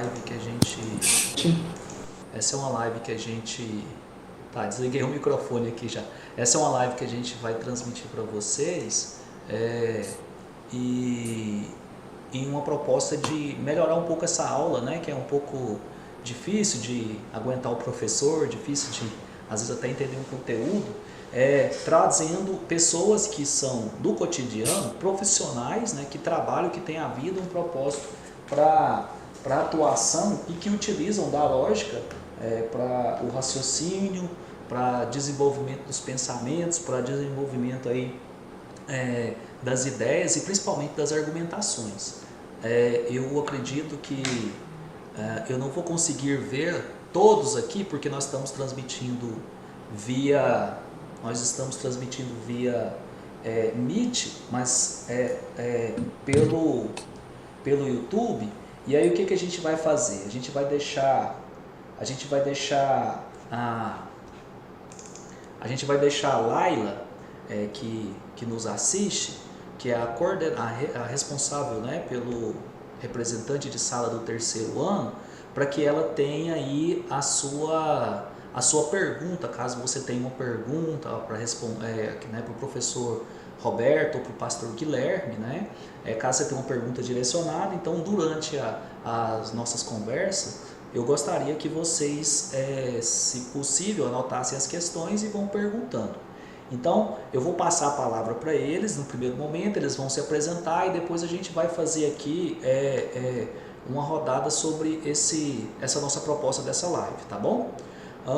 live que a gente... Essa é uma live que a gente... Tá, desliguei o microfone aqui já. Essa é uma live que a gente vai transmitir para vocês e em uma proposta de melhorar um pouco essa aula, né? Que é um pouco difícil de aguentar o professor, difícil de, às vezes, até entender um conteúdo, trazendo pessoas que são do cotidiano, profissionais, né? Que trabalham, que têm a vida, um propósito para atuação e que utilizam da lógica para o raciocínio, para desenvolvimento dos pensamentos, para desenvolvimento aí, das ideias e principalmente das argumentações. Eu acredito que eu não vou conseguir ver todos aqui porque nós estamos transmitindo via Meet, mas pelo YouTube. E aí o que a gente vai fazer? A gente vai deixar a Laila, que nos assiste, que é a responsável, né, pelo representante de sala do terceiro ano, para que ela tenha aí a sua pergunta, caso você tenha uma pergunta para responder, né, para o professor Roberto ou para o pastor Guilherme, né? Caso você tenha uma pergunta direcionada, então durante as nossas conversas, eu gostaria que vocês, se possível, anotassem as questões e vão perguntando. Então, eu vou passar a palavra para eles no primeiro momento, eles vão se apresentar e depois a gente vai fazer aqui uma rodada sobre essa nossa proposta dessa live, tá bom?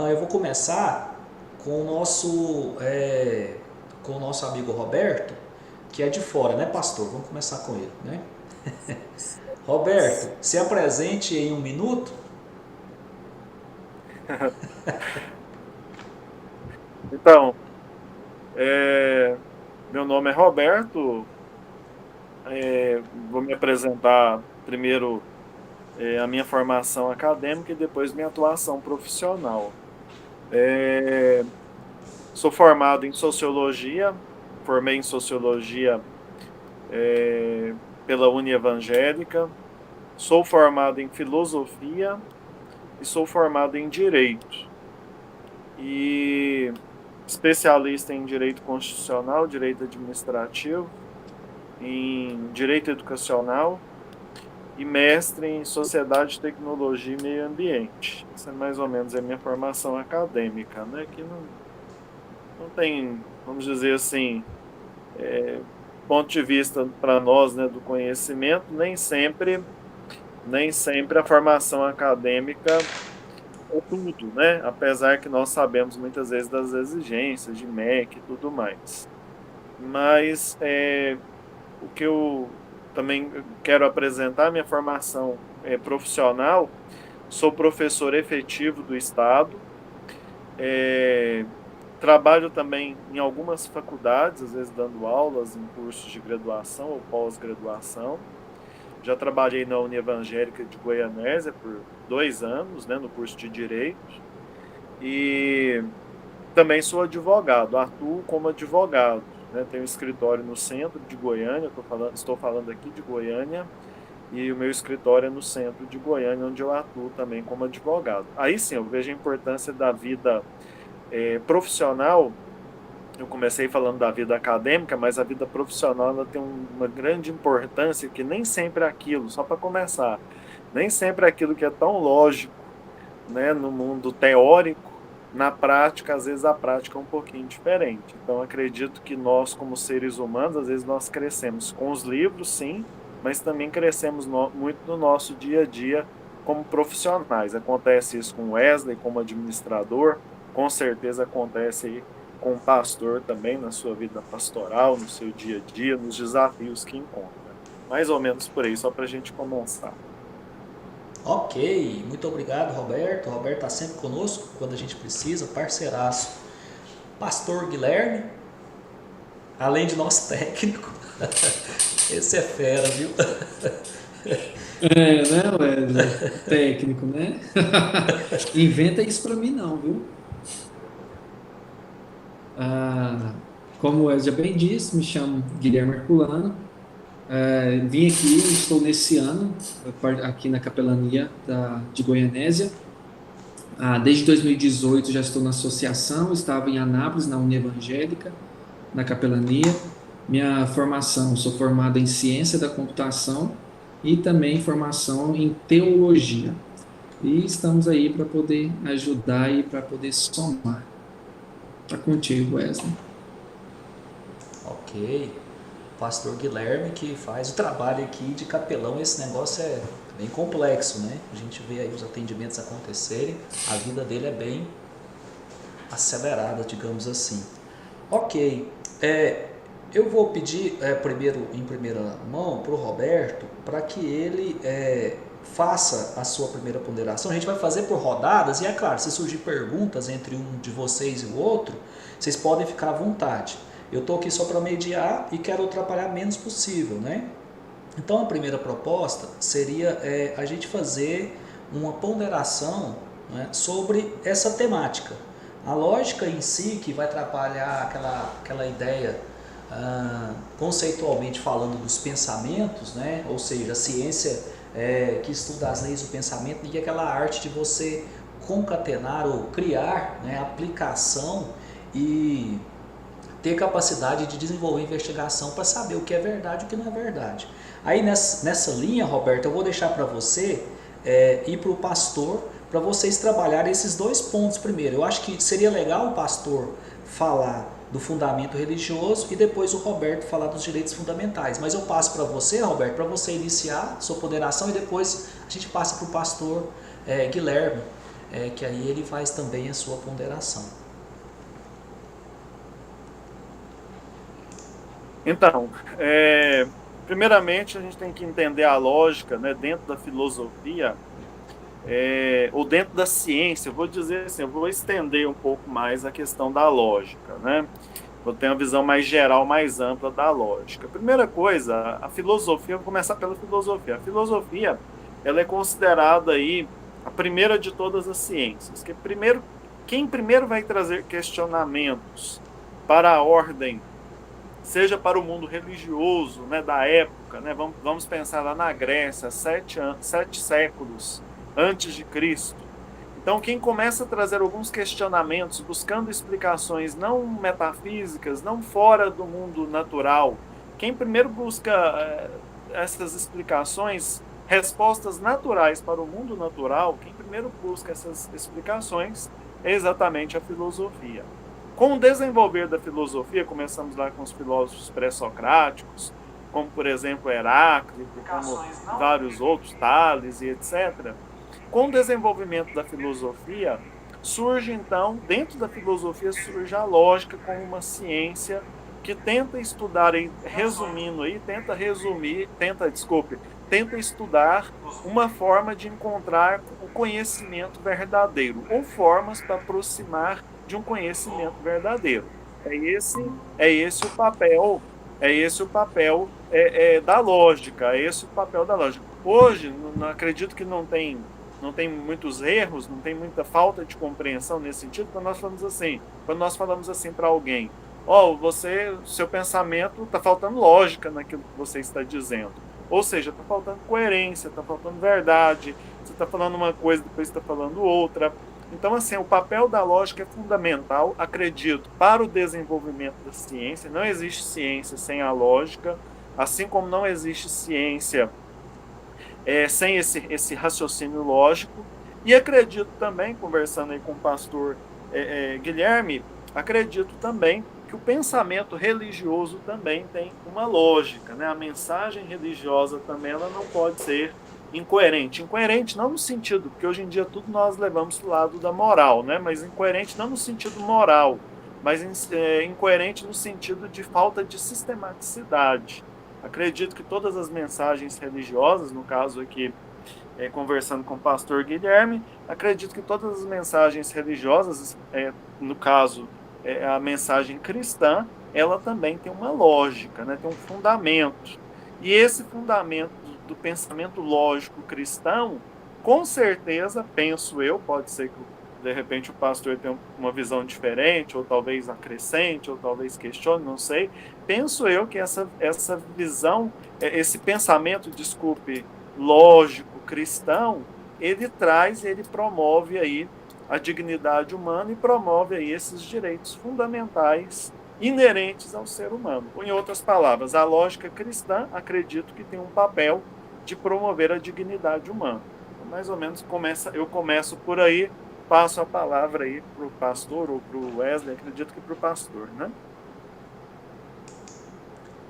Eu vou começar com o nosso amigo Roberto, que é de fora, né, pastor? Vamos começar com ele, né? Roberto, se apresente em 1 minuto. Então, meu nome é Roberto, vou me apresentar primeiro a minha formação acadêmica e depois minha atuação profissional. Sou formado em Sociologia, formei em Sociologia pela Unievangélica, sou formado em Filosofia e sou formado em Direito. E especialista em Direito Constitucional, Direito Administrativo, em Direito Educacional e mestre em Sociedade, Tecnologia e Meio Ambiente. Essa é mais ou menos a minha formação acadêmica, né? Que não tem, vamos dizer assim, ponto de vista para nós, né, do conhecimento, nem sempre a formação acadêmica é tudo, né? Apesar que nós sabemos muitas vezes das exigências de MEC e tudo mais. Mas o que eu também quero apresentar, minha formação profissional, sou professor efetivo do Estado, trabalho também em algumas faculdades, às vezes dando aulas em cursos de graduação ou pós-graduação. Já trabalhei na Unievangélica de Goianésia por 2 anos, né, no curso de Direito. E também sou advogado, atuo como advogado, né, tenho um escritório no centro de Goiânia, estou falando aqui de Goiânia, e o meu escritório é no centro de Goiânia, onde eu atuo também como advogado. Aí sim, eu vejo a importância da vida profissional. Eu comecei falando da vida acadêmica, mas a vida profissional ela tem uma grande importância que nem sempre é aquilo, só para começar, nem sempre é aquilo que é tão lógico, né, no mundo teórico, na prática, às vezes a prática é um pouquinho diferente. Então, acredito que nós, como seres humanos, às vezes nós crescemos com os livros, sim, mas também crescemos muito no nosso dia a dia como profissionais. Acontece isso com Wesley, como administrador, com certeza acontece aí com o pastor também, na sua vida pastoral, no seu dia a dia, nos desafios que encontra. Mais ou menos por aí, só para a gente começar. Ok, muito obrigado, Roberto. O Roberto está sempre conosco quando a gente precisa, parceiraço. Pastor Guilherme, além de nosso técnico. Esse é fera, viu? Né, Wesley? Técnico, né? Inventa isso para mim, não, viu? Como o Wesley já bem disse, me chamo Guilherme Herculano, Vim aqui, estou nesse ano, aqui na capelania de Goianésia. Desde 2018 já estou na associação, estava em Anápolis, na União Evangélica, na capelania. Minha formação, sou formado em ciência da computação e também formação em teologia. E estamos aí para poder ajudar e para poder somar. Está contigo, Wesley. Ok. Pastor Guilherme que faz o trabalho aqui de capelão. Esse negócio é bem complexo, né? A gente vê aí os atendimentos acontecerem, a vida dele é bem acelerada, digamos assim. Ok. Eu vou pedir primeiro, em primeira mão, para o Roberto, para que ele faça a sua primeira ponderação. A gente vai fazer por rodadas e, é claro, se surgir perguntas entre um de vocês e o outro, vocês podem ficar à vontade. Eu estou aqui só para mediar e quero atrapalhar menos possível, né? Então, a primeira proposta seria a gente fazer uma ponderação, né, sobre essa temática. A lógica em si, que vai atrapalhar aquela ideia, conceitualmente falando, dos pensamentos, né? Ou seja, a ciência que estuda as leis do pensamento, e aquela arte de você concatenar ou criar, né, aplicação e ter capacidade de desenvolver investigação para saber o que é verdade e o que não é verdade. Aí nessa linha, Roberto, eu vou deixar para você ir para o pastor, para vocês trabalharem esses dois pontos primeiro. Eu acho que seria legal o pastor falar do fundamento religioso e depois o Roberto falar dos direitos fundamentais. Mas eu passo para você, Roberto, para você iniciar sua ponderação, e depois a gente passa para o pastor Guilherme, que aí ele faz também a sua ponderação. Então, primeiramente a gente tem que entender a lógica, né, dentro da filosofia, ou dentro da ciência. Eu vou dizer assim, eu vou estender um pouco mais a questão da lógica, né? Vou ter uma visão mais geral, mais ampla da lógica. Primeira coisa, a filosofia, vou começar pela filosofia. A filosofia, ela é considerada aí a primeira de todas as ciências. Quem primeiro vai trazer questionamentos para a ordem, seja para o mundo religioso, né, da época, né? Vamos pensar lá na Grécia, 7 séculos antes de Cristo. Então, quem começa a trazer alguns questionamentos, buscando explicações não metafísicas, não fora do mundo natural, quem primeiro busca essas explicações, respostas naturais para o mundo natural, quem primeiro busca essas explicações é exatamente a filosofia. Com o desenvolver da filosofia, começamos lá com os filósofos pré-socráticos, como, por exemplo, Heráclito, como vários outros, Tales e etc. Com o desenvolvimento da filosofia, surge então, dentro da filosofia, surge a lógica como uma ciência que tenta estudar, resumindo aí, tenta estudar uma forma de encontrar o conhecimento verdadeiro, ou formas para aproximar de um conhecimento verdadeiro. É esse o papel da lógica, é esse o papel da lógica. Hoje, não acredito que não tem muitos erros, não tem muita falta de compreensão nesse sentido, quando nós falamos assim para alguém: seu pensamento está faltando lógica naquilo que você está dizendo. Ou seja, está faltando coerência, está faltando verdade, você está falando uma coisa, depois está falando outra. Então, assim, o papel da lógica é fundamental, acredito, para o desenvolvimento da ciência. Não existe ciência sem a lógica, assim como não existe ciência sem esse raciocínio lógico. E acredito também, conversando aí com o pastor Guilherme, acredito também que o pensamento religioso também tem uma lógica, né? A mensagem religiosa também, ela não pode ser incoerente. Incoerente não no sentido, porque hoje em dia tudo nós levamos para o lado da moral, né? Mas incoerente não no sentido moral, mas incoerente no sentido de falta de sistematicidade. Acredito que todas as mensagens religiosas, no caso aqui, conversando com o pastor Guilherme, acredito que todas as mensagens religiosas, no caso, a mensagem cristã, ela também tem uma lógica, né? Tem um fundamento. E esse fundamento do pensamento lógico cristão, com certeza, penso eu, pode ser que de repente o pastor tem uma visão diferente, ou talvez acrescente, ou talvez questione, não sei. Penso eu que essa visão, esse pensamento, desculpe, lógico, cristão, ele promove aí a dignidade humana e promove aí esses direitos fundamentais inerentes ao ser humano. Em outras palavras, a lógica cristã, acredito que tem um papel de promover a dignidade humana. Então, mais ou menos eu começo por aí, passo a palavra aí para o pastor ou para o Wesley, acredito que para o pastor, né?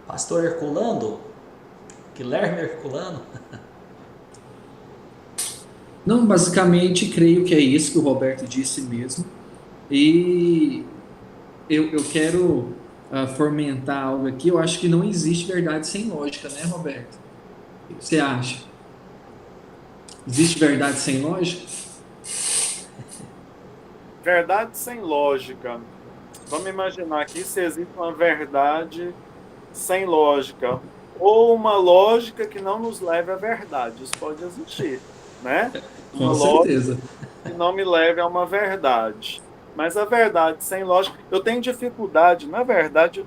Pastor Herculano? Guilherme Herculano? Não, basicamente, creio que é isso que o Roberto disse mesmo. E eu quero fomentar algo aqui. Eu acho que não existe verdade sem lógica, né, Roberto? O que você acha? Existe verdade sem lógica? Verdade sem lógica. Vamos imaginar aqui se existe uma verdade sem lógica, ou uma lógica que não nos leve à verdade. Isso pode existir, né? Com certeza. Que não me leve a uma verdade. Mas a verdade sem lógica, eu tenho dificuldade, na verdade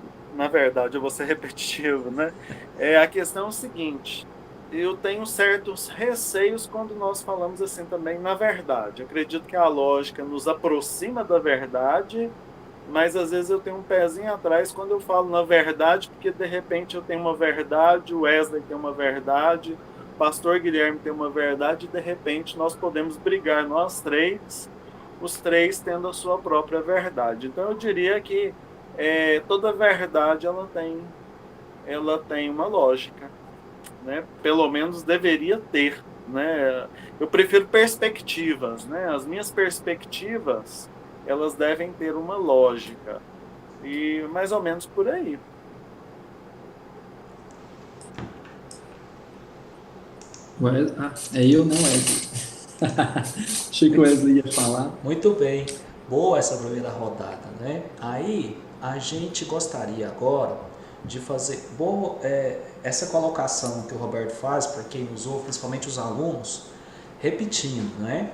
eu vou ser repetitivo, né? A questão é o seguinte, eu tenho certos receios quando nós falamos assim também, na verdade. Acredito que a lógica nos aproxima da verdade, mas às vezes eu tenho um pezinho atrás quando eu falo na verdade, porque de repente eu tenho uma verdade, o Wesley tem uma verdade, o pastor Guilherme tem uma verdade, e de repente nós podemos brigar, nós três, os três tendo a sua própria verdade. Então eu diria que toda verdade ela tem uma lógica, né? Pelo menos deveria ter, né? Eu prefiro perspectivas, né? As minhas perspectivas, elas devem ter uma lógica, e mais ou menos por aí. É eu, não Wesley. Achei que o Wesley ia falar. Muito bem, boa essa primeira rodada, né? Aí a gente gostaria agora de fazer essa colocação que o Roberto faz para quem nos ouve, principalmente os alunos, repetindo, né?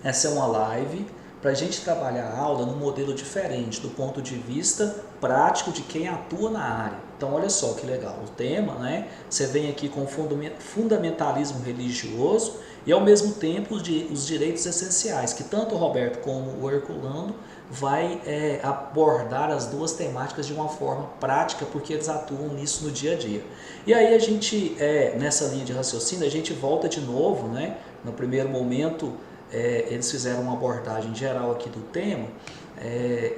Essa é uma live para a gente trabalhar a aula num modelo diferente, do ponto de vista prático de quem atua na área. Então, olha só que legal, o tema, né? Você vem aqui com fundamentalismo religioso e, ao mesmo tempo, os direitos essenciais, que tanto o Roberto como o Herculano vai abordar as duas temáticas de uma forma prática, porque eles atuam nisso no dia a dia. E aí a gente, nessa linha de raciocínio, a gente volta de novo, né? No primeiro momento, eles fizeram uma abordagem geral aqui do tema,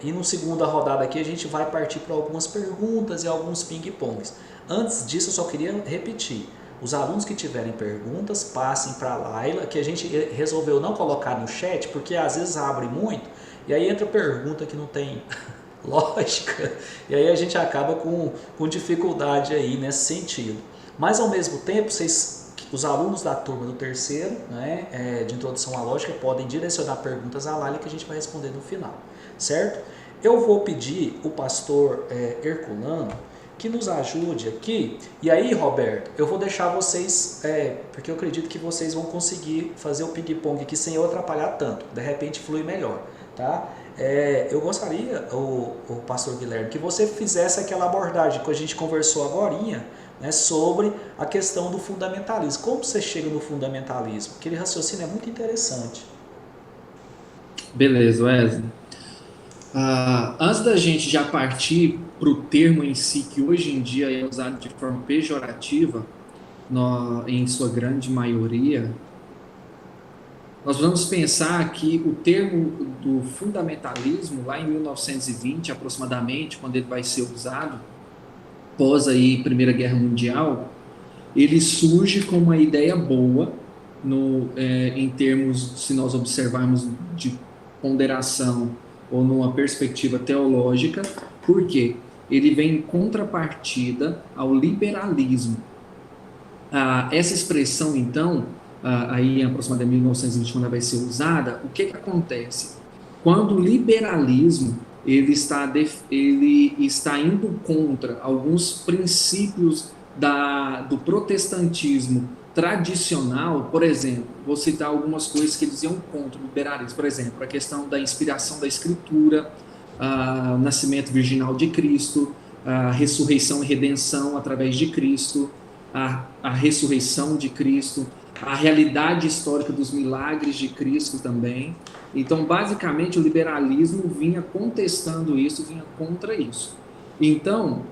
e no segunda rodada aqui a gente vai partir para algumas perguntas e alguns ping-pongs. Antes disso, eu só queria repetir, os alunos que tiverem perguntas, passem para a Laila, que a gente resolveu não colocar no chat, porque às vezes abre muito, e aí entra pergunta que não tem lógica, e aí a gente acaba com dificuldade aí nesse sentido. Mas ao mesmo tempo, os alunos da turma do terceiro, né, de introdução à lógica, podem direcionar perguntas à Laila que a gente vai responder no final, certo? Eu vou pedir o pastor Herculano que nos ajude aqui, e aí, Roberto, eu vou deixar vocês, porque eu acredito que vocês vão conseguir fazer o ping-pong aqui sem eu atrapalhar tanto, de repente flui melhor, tá? Eu gostaria, o pastor Guilherme, que você fizesse aquela abordagem que a gente conversou agorinha, né, sobre a questão do fundamentalismo. Como você chega no fundamentalismo? Aquele raciocínio é muito interessante. Beleza, Wesley. Antes da gente já partir para o termo em si, que hoje em dia é usado de forma pejorativa, em sua grande maioria, nós vamos pensar que o termo do fundamentalismo, lá em 1920 aproximadamente, quando ele vai ser usado, pós aí Primeira Guerra Mundial, ele surge com uma ideia boa, em termos, se nós observarmos de ponderação ou numa perspectiva teológica, porque ele vem em contrapartida ao liberalismo. Essa expressão, então, aí em aproximadamente 1920, quando ela vai ser usada, o que acontece? Quando o liberalismo ele está indo contra alguns princípios do protestantismo tradicional, por exemplo, vou citar algumas coisas que eles iam contra o liberalismo, por exemplo, a questão da inspiração da Escritura, o nascimento virginal de Cristo, a ressurreição e redenção através de Cristo, a ressurreição de Cristo, a realidade histórica dos milagres de Cristo também. Então, basicamente, o liberalismo vinha contestando isso, vinha contra isso. Então,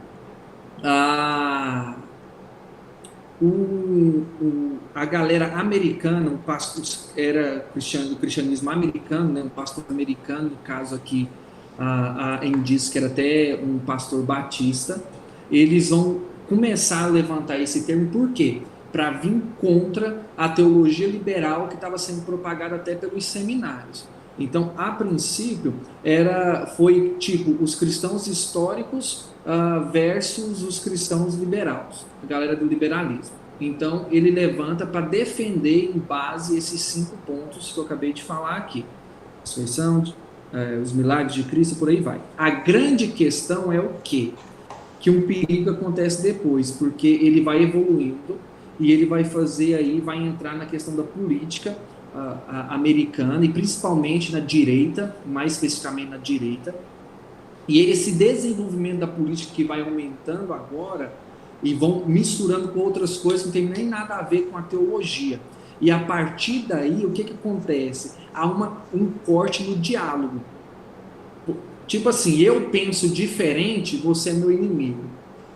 a galera americana, um pastor era do cristianismo americano, né, um pastor americano, no caso aqui, diz que era até um pastor batista, eles vão começar a levantar esse termo, por quê? Para vir contra a teologia liberal que estava sendo propagada até pelos seminários. Então, a princípio, foi tipo os cristãos históricos versus os cristãos liberais, a galera do liberalismo. Então, ele levanta para defender em base esses 5 pontos que eu acabei de falar aqui. Ressurreição, os milagres de Cristo, por aí vai. A grande questão é o quê? Que um perigo acontece depois, porque ele vai evoluindo e ele vai vai entrar na questão da política americana, e principalmente na direita, mais especificamente na direita, e esse desenvolvimento da política que vai aumentando agora, e vão misturando com outras coisas que não tem nem nada a ver com a teologia. E a partir daí, o que acontece? Há um corte no diálogo. Tipo assim, eu penso diferente, você é meu inimigo.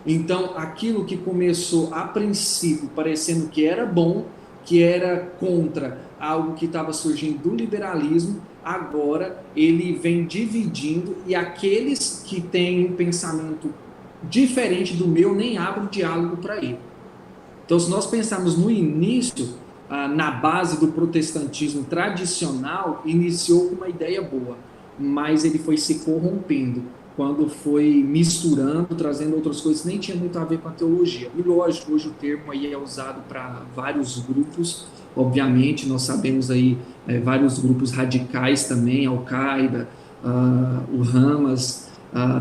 Então, aquilo que começou a princípio parecendo que era bom, que era contra algo que estava surgindo do liberalismo, agora ele vem dividindo, e aqueles que têm um pensamento diferente do meu nem abrem diálogo para ele. Então, se nós pensarmos no início, na base do protestantismo tradicional, iniciou com uma ideia boa, mas ele foi se corrompendo quando foi misturando, trazendo outras coisas que nem tinha muito a ver com a teologia. E lógico, hoje o termo aí é usado para vários grupos, obviamente, nós sabemos aí vários grupos radicais também, Al-Qaeda, o Hamas,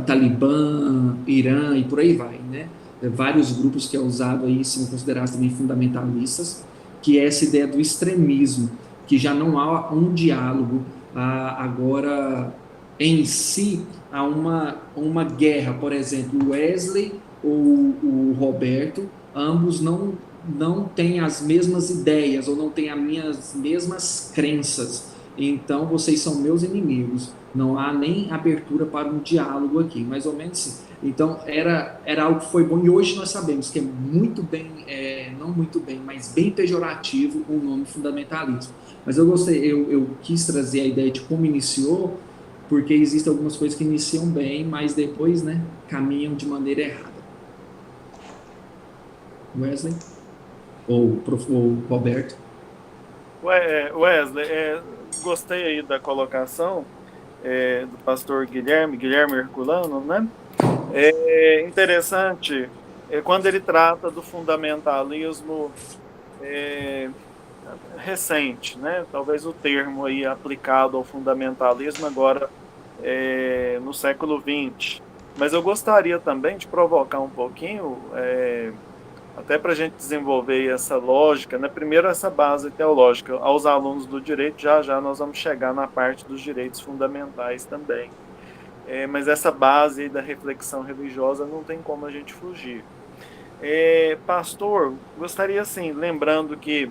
Talibã, Irã e por aí vai, né? Vários grupos que é usado aí, são considerados também fundamentalistas, que é essa ideia do extremismo, que já não há um diálogo, agora em si há uma guerra. Por exemplo, o Wesley ou o Roberto, ambos não têm as mesmas ideias ou não têm as minhas mesmas crenças, então vocês são meus inimigos, não há nem abertura para um diálogo aqui, mais ou menos assim. Então era algo que foi bom, e hoje nós sabemos que é muito bem, não muito bem, mas bem pejorativo o nome fundamentalismo. Mas eu quis trazer a ideia de como iniciou, porque existem algumas coisas que iniciam bem, mas depois, né, caminham de maneira errada. Wesley? Ou Roberto? Wesley, gostei aí da colocação do pastor Guilherme Herculano, né? É interessante quando ele trata do fundamentalismo recente, né? Talvez o termo aí aplicado ao fundamentalismo agora no século XX. Mas eu gostaria também de provocar um pouquinho, até para a gente desenvolver essa lógica, né? Primeiro essa base teológica. Aos alunos do direito, já nós vamos chegar na parte dos direitos fundamentais também. Mas essa base aí da reflexão religiosa não tem como a gente fugir. Pastor, gostaria assim, lembrando que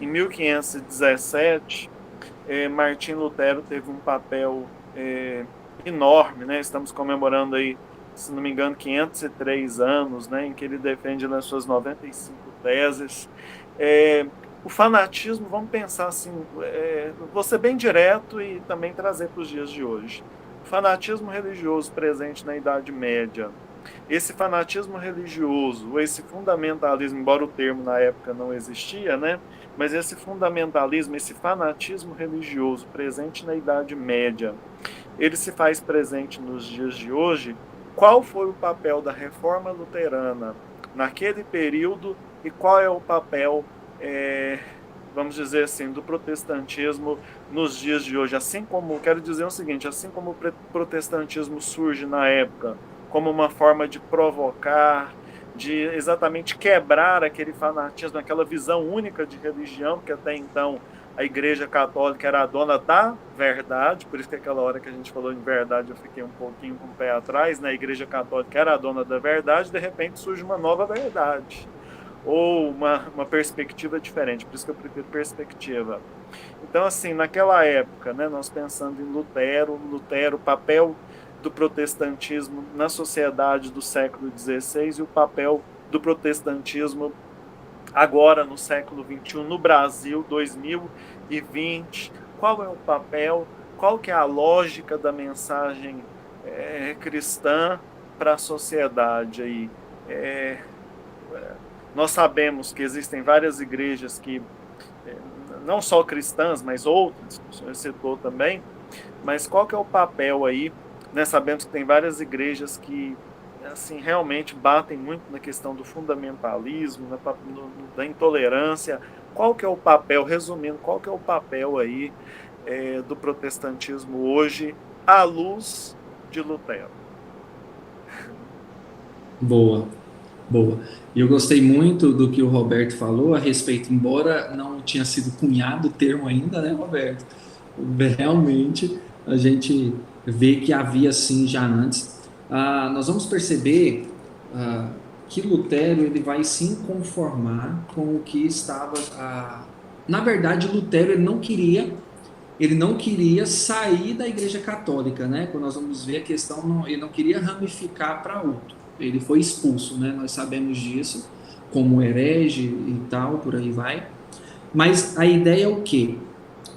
em 1517, Martim Lutero teve um papel enorme, né? Estamos comemorando aí, se não me engano, 503 anos, né, em que ele defende nas suas 95 teses. O fanatismo, vamos pensar assim, vou ser bem direto e também trazer para os dias de hoje. O fanatismo religioso presente na Idade Média, esse fanatismo religioso, esse fundamentalismo, embora o termo na época não existia, né, mas esse fundamentalismo, esse fanatismo religioso presente na Idade Média, ele se faz presente nos dias de hoje. Qual foi o papel da Reforma Luterana naquele período e qual é o papel, vamos dizer assim, do protestantismo nos dias de hoje? Assim como, quero dizer o seguinte, assim como o protestantismo surge na época como uma forma de provocar, de exatamente quebrar aquele fanatismo, aquela visão única de religião, que até então a Igreja Católica era a dona da verdade, por isso que aquela hora que a gente falou em verdade eu fiquei um pouquinho com o pé atrás, né? A Igreja Católica era a dona da verdade, de repente surge uma nova verdade, ou uma perspectiva diferente, por isso que eu prefiro perspectiva. Então, assim, naquela época, né, nós pensando em Lutero, o papel do protestantismo na sociedade do século XVI e o papel do protestantismo agora no século XXI, no Brasil, 2020, qual é o papel, qual que é a lógica da mensagem cristã para a sociedade aí. Nós sabemos que existem várias igrejas que, não só cristãs, mas outras, que o senhor citou também, mas qual que é o papel aí, né? Sabemos que tem várias igrejas que assim, realmente batem muito na questão do fundamentalismo, da intolerância. Qual que é o papel, resumindo, qual que é o papel aí do protestantismo hoje à luz de Lutero? Boa, boa. E eu gostei muito do que o Roberto falou a respeito, embora não tinha sido cunhado o termo ainda, né, Roberto? Realmente, a gente vê que havia sim já antes. Nós vamos perceber que Lutero ele vai se conformar com o que estava. Na verdade, Lutero ele não queria sair da Igreja Católica, né? Quando nós vamos ver a questão, ele não queria ramificar para outro. Ele foi expulso, né? Nós sabemos disso, como herege e tal, por aí vai. Mas a ideia é o quê?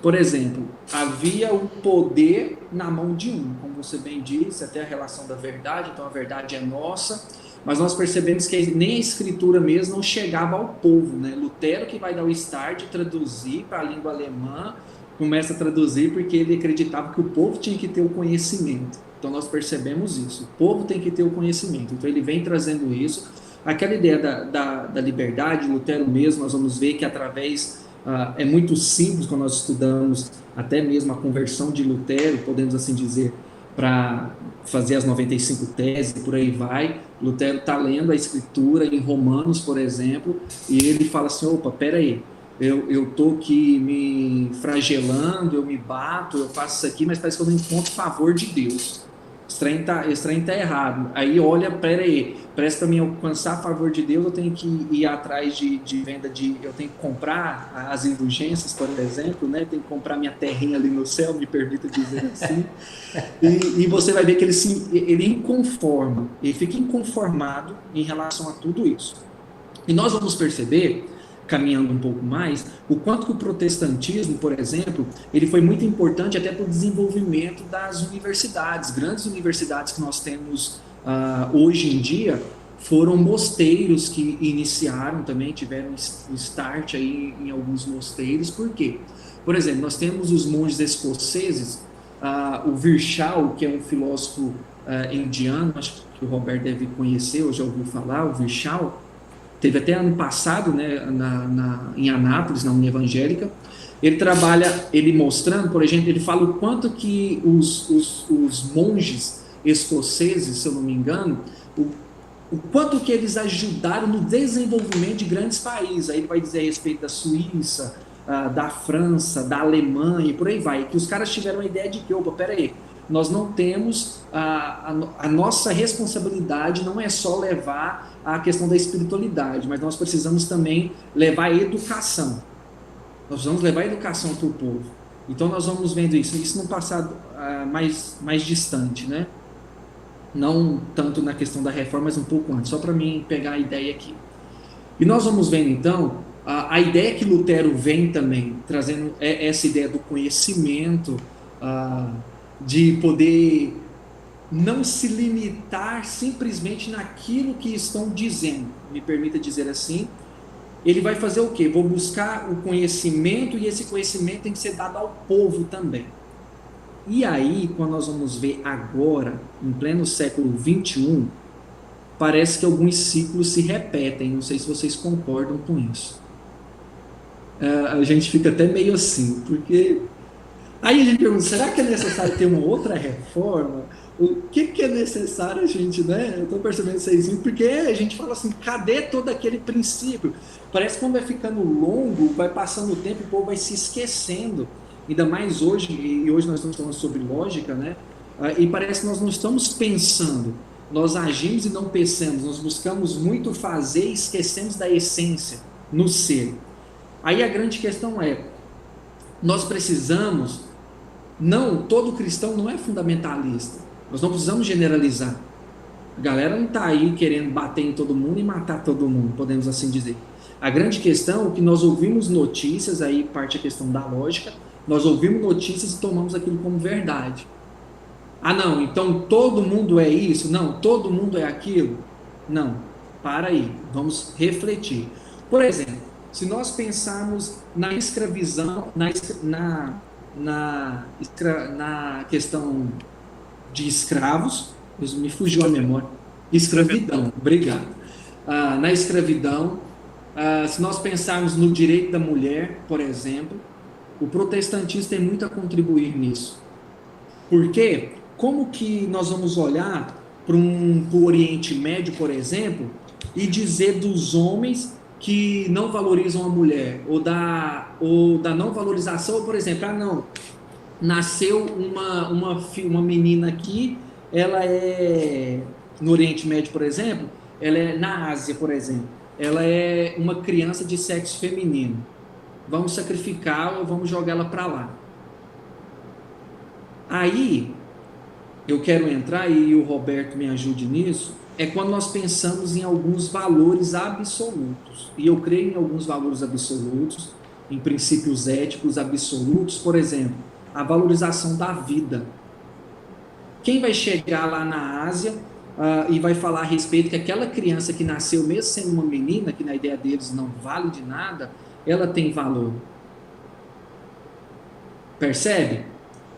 Por exemplo, havia o poder na mão de um, como você bem disse, até a relação da verdade, então a verdade é nossa, mas nós percebemos que nem a escritura mesmo não chegava ao povo, né? Lutero que vai dar o start, traduzir para a língua alemã, começa a traduzir porque ele acreditava que o povo tinha que ter o conhecimento. Então nós percebemos isso, o povo tem que ter o conhecimento, então ele vem trazendo isso. Aquela ideia da liberdade, Lutero mesmo, nós vamos ver que através... é muito simples quando nós estudamos até mesmo a conversão de Lutero, podemos assim dizer, para fazer as 95 teses, por aí vai. Lutero está lendo a escritura em Romanos, por exemplo, e ele fala assim, opa, peraí, eu estou aqui me flagelando, eu me bato, eu faço isso aqui, mas parece que eu não encontro favor de Deus. Esse trem tá errado. Aí olha, peraí, parece para mim alcançar a favor de Deus, eu tenho que ir atrás de venda eu tenho que comprar as indulgências, por exemplo, né? Tenho que comprar minha terrinha ali no céu, me permita dizer assim. E você vai ver que ele inconforma, ele fica inconformado em relação a tudo isso. E nós vamos perceber, caminhando um pouco mais, o quanto que o protestantismo, por exemplo, ele foi muito importante até para o desenvolvimento das universidades. Grandes universidades que nós temos hoje em dia foram mosteiros que iniciaram também, tiveram um start aí em alguns mosteiros. Por quê? Por exemplo, nós temos os monges escoceses, o Virchow, que é um filósofo indiano, acho que o Roberto deve conhecer, ou já ouviu falar, o Virchow. Teve até ano passado, né, em Anápolis, na União Evangélica. Ele trabalha, ele mostrando, por exemplo, ele fala o quanto que os monges escoceses, se eu não me engano, o quanto que eles ajudaram no desenvolvimento de grandes países. Aí ele vai dizer a respeito da Suíça, da França, da Alemanha e por aí vai. Que os caras tiveram a ideia de que, opa, peraí, nós não temos, a nossa responsabilidade não é só levar a questão da espiritualidade, mas nós precisamos também levar a educação. Nós vamos levar a educação para o povo. Então nós vamos vendo isso no passado mais distante, né? Não tanto na questão da reforma, mas um pouco antes, só para mim pegar a ideia aqui. E nós vamos vendo então, a ideia que Lutero vem também, trazendo essa ideia do conhecimento, de poder não se limitar simplesmente naquilo que estão dizendo, me permita dizer assim. Ele vai fazer o quê? Vou buscar o conhecimento, e esse conhecimento tem que ser dado ao povo também. E aí, quando nós vamos ver agora, em pleno século XXI, parece que alguns ciclos se repetem. Não sei se vocês concordam com isso. A gente fica até meio assim, porque... Aí a gente pergunta, será que é necessário ter uma outra reforma? O que é necessário a gente, né? Eu estou percebendo isso aí, porque a gente fala assim, cadê todo aquele princípio? Parece que quando vai ficando longo, vai passando o tempo, o povo vai se esquecendo. Ainda mais hoje, e hoje nós estamos falando sobre lógica, né? E parece que nós não estamos pensando, nós agimos e não pensamos, nós buscamos muito fazer e esquecemos da essência no ser. Aí a grande questão é, nós precisamos, não, todo cristão não é fundamentalista, nós não precisamos generalizar. A galera não está aí querendo bater em todo mundo e matar todo mundo, podemos assim dizer. A grande questão é que nós ouvimos notícias, aí parte a questão da lógica, nós ouvimos notícias e tomamos aquilo como verdade. Ah, não, então todo mundo é isso? Não, todo mundo é aquilo? Não, para aí, vamos refletir. Por exemplo, se nós pensarmos na escravidão, na questão de escravos, me fugiu a memória, escravidão, obrigado. Na escravidão, se nós pensarmos no direito da mulher, por exemplo, o protestantismo tem muito a contribuir nisso. Por quê? Como que nós vamos olhar para o Oriente Médio, por exemplo, e dizer dos homens que não valorizam a mulher, ou da não valorização, por exemplo, não, nasceu uma menina aqui, ela é, no Oriente Médio, por exemplo, ela é na Ásia, por exemplo, ela é uma criança de sexo feminino, vamos sacrificá-la ou vamos jogá-la para lá. Aí, eu quero entrar, e o Roberto me ajude nisso, é quando nós pensamos em alguns valores absolutos, e eu creio em alguns valores absolutos, em princípios éticos absolutos, por exemplo, a valorização da vida. Quem vai chegar lá na Ásia e vai falar a respeito que aquela criança que nasceu, mesmo sendo uma menina, que na ideia deles não vale de nada, ela tem valor? Percebe?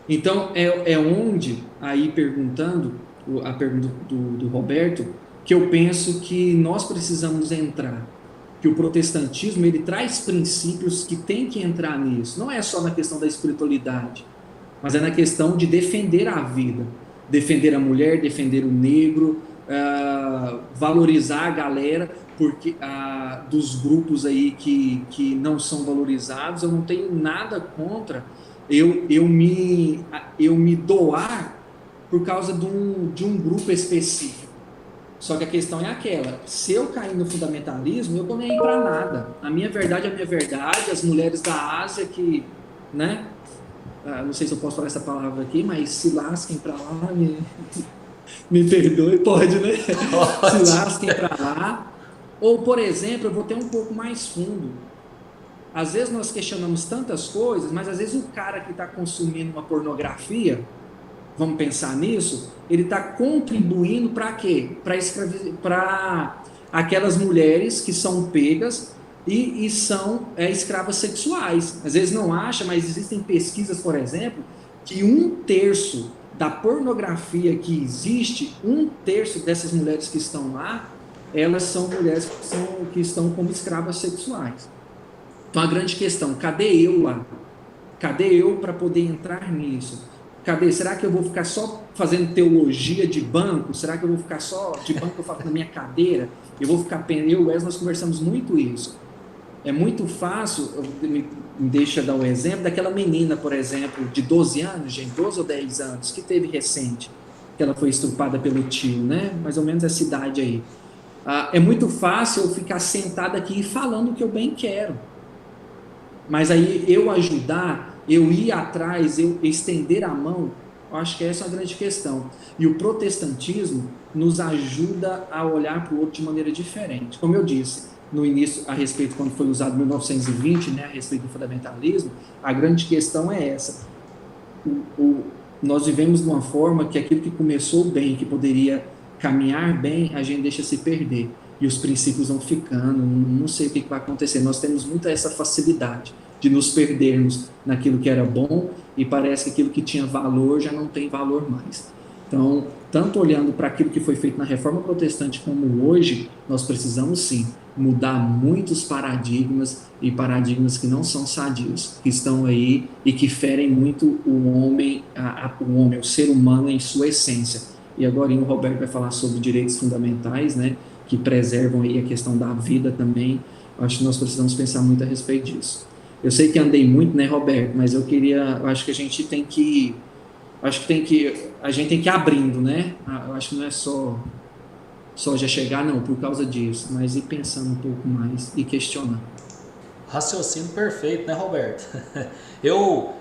Então, é onde, aí perguntando, a pergunta do Roberto, que eu penso que nós precisamos entrar. Que o protestantismo, ele traz princípios que tem que entrar nisso. Não é só na questão da espiritualidade, mas é na questão de defender a vida. Defender a mulher, defender o negro, valorizar a galera, porque dos grupos aí que não são valorizados, eu não tenho nada contra eu me doar por causa de um grupo específico. Só que a questão é aquela, se eu cair no fundamentalismo, eu não tô nem aí para nada. A minha verdade é a minha verdade, as mulheres da Ásia que, né, não sei se eu posso falar essa palavra aqui, mas se lasquem para lá, me perdoe, pode, né? Pode. Se lasquem para lá. Ou, por exemplo, eu vou ter um pouco mais fundo. Às vezes nós questionamos tantas coisas, mas às vezes o cara que está consumindo uma pornografia, vamos pensar nisso, ele está contribuindo para quê? Para aquelas mulheres que são pegas e são escravas sexuais. Às vezes não acha, mas existem pesquisas, por exemplo, que 1/3 da pornografia que existe, 1/3 dessas mulheres que estão lá, elas são mulheres que estão como escravas sexuais. Então a grande questão, cadê eu lá? Cadê eu para poder entrar nisso? Cadê? Será que eu vou ficar só fazendo teologia de banco? Será que eu vou ficar só de banco, eu faço na minha cadeira? Eu vou ficar... Eu e o Wes, nós conversamos muito isso. É muito fácil, me deixa dar um exemplo, daquela menina, por exemplo, de 12 anos, gente, 12 ou 10 anos, que teve recente, que ela foi estuprada pelo tio, né? Mais ou menos essa idade aí. É muito fácil eu ficar sentado aqui falando o que eu bem quero. Mas aí eu ajudar, eu ir atrás, eu estender a mão, eu acho que essa é a grande questão. E o protestantismo nos ajuda a olhar para o outro de maneira diferente. Como eu disse no início, a respeito, quando foi usado em 1920, né, a respeito do fundamentalismo, a grande questão é essa. Nós vivemos de uma forma que aquilo que começou bem, que poderia caminhar bem, a gente deixa se perder. E os princípios vão ficando, não sei o que vai acontecer. Nós temos muito essa facilidade de nos perdermos naquilo que era bom e parece que aquilo que tinha valor já não tem valor mais. Então, tanto olhando para aquilo que foi feito na Reforma Protestante como hoje, nós precisamos sim mudar muitos paradigmas e paradigmas que não são sadios, que estão aí e que ferem muito o homem, o ser humano em sua essência. E agora o Roberto vai falar sobre direitos fundamentais, né, que preservam aí a questão da vida também. Acho que nós precisamos pensar muito a respeito disso. Eu sei que andei muito, né, Roberto, mas eu acho que a gente tem que, a gente tem que ir abrindo, né? Eu acho que não é só já chegar, não, por causa disso, mas ir pensando um pouco mais e questionando. Raciocínio perfeito, né, Roberto? Eu,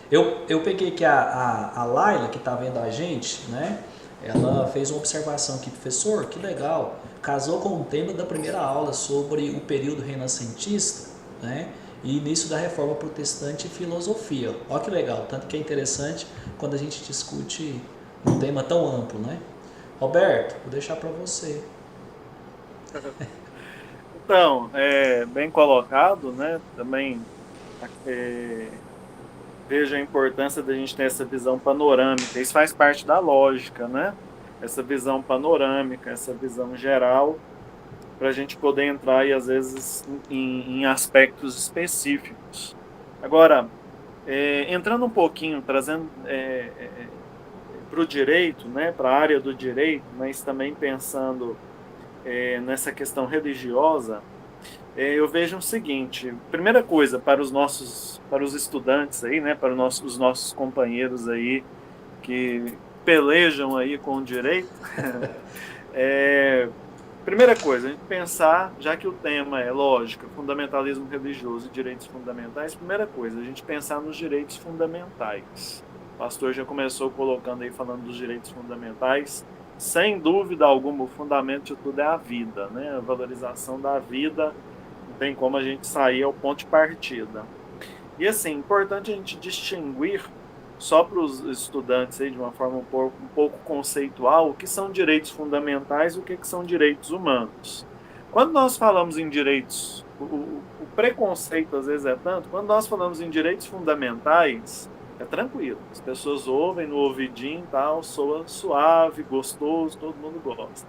eu, eu peguei aqui a Laila, que está vendo a gente, né? Ela fez uma observação aqui, professor, que legal. Casou com o tema da primeira aula sobre o período renascentista, né? E início da reforma protestante e filosofia. Olha que legal, tanto que é interessante quando a gente discute um tema tão amplo, né? Roberto, vou deixar para você. Então, bem colocado, né? Também vejo a importância da gente ter essa visão panorâmica. Isso faz parte da lógica, né? Essa visão panorâmica, essa visão geral, para a gente poder entrar, e às vezes, em aspectos específicos. Agora, entrando um pouquinho, trazendo para o direito, né? Para a área do direito, mas também pensando nessa questão religiosa, eu vejo o seguinte: primeira coisa, para os estudantes aí, né, para os nossos companheiros aí que pelejam aí com o direito, primeira coisa, a gente pensar, já que o tema é lógica, fundamentalismo religioso e direitos fundamentais, primeira coisa, a gente pensar nos direitos fundamentais. O pastor já começou colocando aí, falando dos direitos fundamentais. Sem dúvida alguma, o fundamento de tudo é a vida, né? A valorização da vida, não tem como a gente sair ao ponto de partida. E assim, importante a gente distinguir, só para os estudantes aí, de uma forma um pouco conceitual, o que são direitos fundamentais e o que são direitos humanos. Quando nós falamos em direitos, o preconceito às vezes é tanto, quando nós falamos em direitos fundamentais, é tranquilo. As pessoas ouvem no ouvidinho, tal, soa suave, gostoso, todo mundo gosta.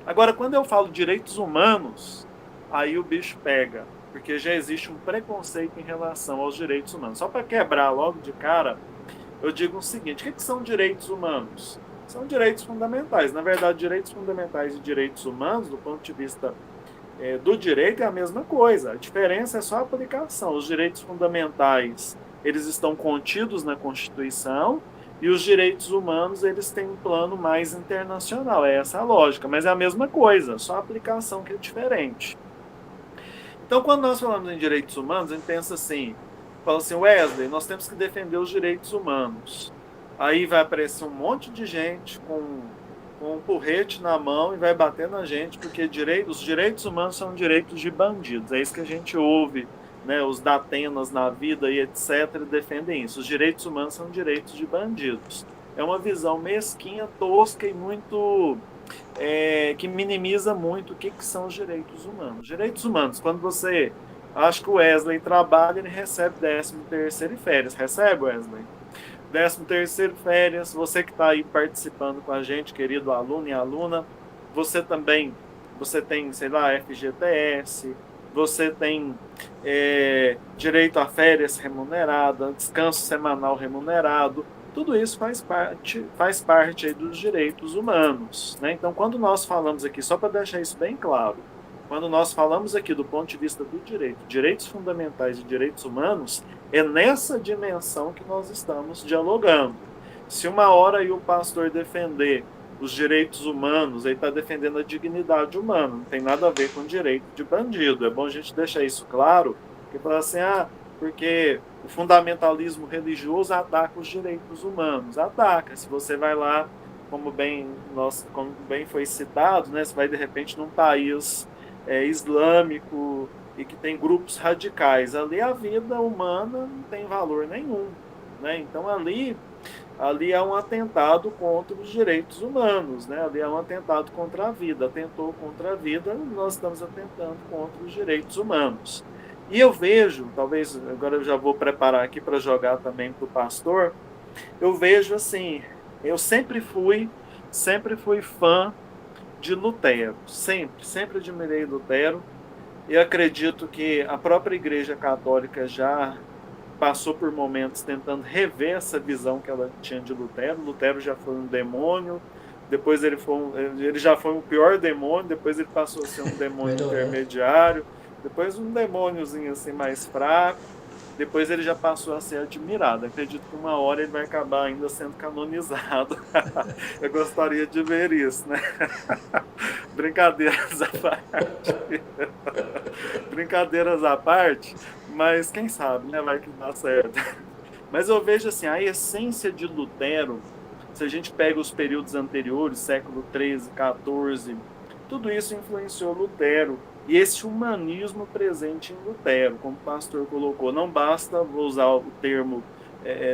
Agora, quando eu falo direitos humanos, aí o bicho pega, porque já existe um preconceito em relação aos direitos humanos. Só para quebrar logo de cara, eu digo o seguinte: o que são direitos humanos? São direitos fundamentais. Na verdade, direitos fundamentais e direitos humanos, do ponto de vista do direito, é a mesma coisa. A diferença é só a aplicação. Os direitos fundamentais, eles estão contidos na Constituição, e os direitos humanos, eles têm um plano mais internacional. É essa a lógica, mas é a mesma coisa, só a aplicação que é diferente. Então, quando nós falamos em direitos humanos, a gente pensa assim, fala assim: Wesley, nós temos que defender os direitos humanos. Aí vai aparecer um monte de gente com um porrete na mão e vai bater na gente, porque os direitos humanos são direitos de bandidos. É isso que a gente ouve, né? Os Datenas na vida e etc. defendem isso. Os direitos humanos são direitos de bandidos. É uma visão mesquinha, tosca e muito... que minimiza muito o que são os direitos humanos. Direitos humanos, quando você... Acho que o Wesley trabalha, ele recebe 13º e férias. Recebe, Wesley? 13º férias, você que está aí participando com a gente, querido aluno e aluna, você tem, sei lá, FGTS, você tem direito a férias remuneradas, descanso semanal remunerado, tudo isso faz parte aí dos direitos humanos, né? Então, quando nós falamos aqui, só para deixar isso bem claro, quando nós falamos aqui do ponto de vista do direito, direitos fundamentais e direitos humanos, é nessa dimensão que nós estamos dialogando. Se uma hora aí o pastor defender os direitos humanos, ele está defendendo a dignidade humana, não tem nada a ver com direito de bandido. É bom a gente deixar isso claro, porque fala assim, porque o fundamentalismo religioso ataca os direitos humanos. Ataca. Se você vai lá, como bem foi citado, né, você vai de repente num país islâmico e que tem grupos radicais, ali a vida humana não tem valor nenhum, né? Então ali é um atentado contra os direitos humanos, né? Ali é um atentado contra a vida, atentou contra a vida, nós estamos atentando contra os direitos humanos. E eu vejo, talvez agora eu já vou preparar aqui para jogar também para o pastor, eu vejo assim, eu sempre fui fã de Lutero. Sempre admirei Lutero. E acredito que a própria Igreja Católica já passou por momentos tentando rever essa visão que ela tinha de Lutero. Lutero já foi um demônio, depois ele já foi o pior demônio, depois ele passou a ser um demônio intermediário, depois um demôniozinho assim mais fraco, depois ele já passou a ser admirado. Acredito que uma hora ele vai acabar ainda sendo canonizado. Eu gostaria de ver isso, né? Brincadeiras à parte. Brincadeiras à parte, mas quem sabe, né? Vai que dá certo. Mas eu vejo assim, a essência de Lutero, se a gente pega os períodos anteriores, século XIII, XIV, tudo isso influenciou Lutero. E esse humanismo presente em Lutero, como o pastor colocou, não basta, vou usar o termo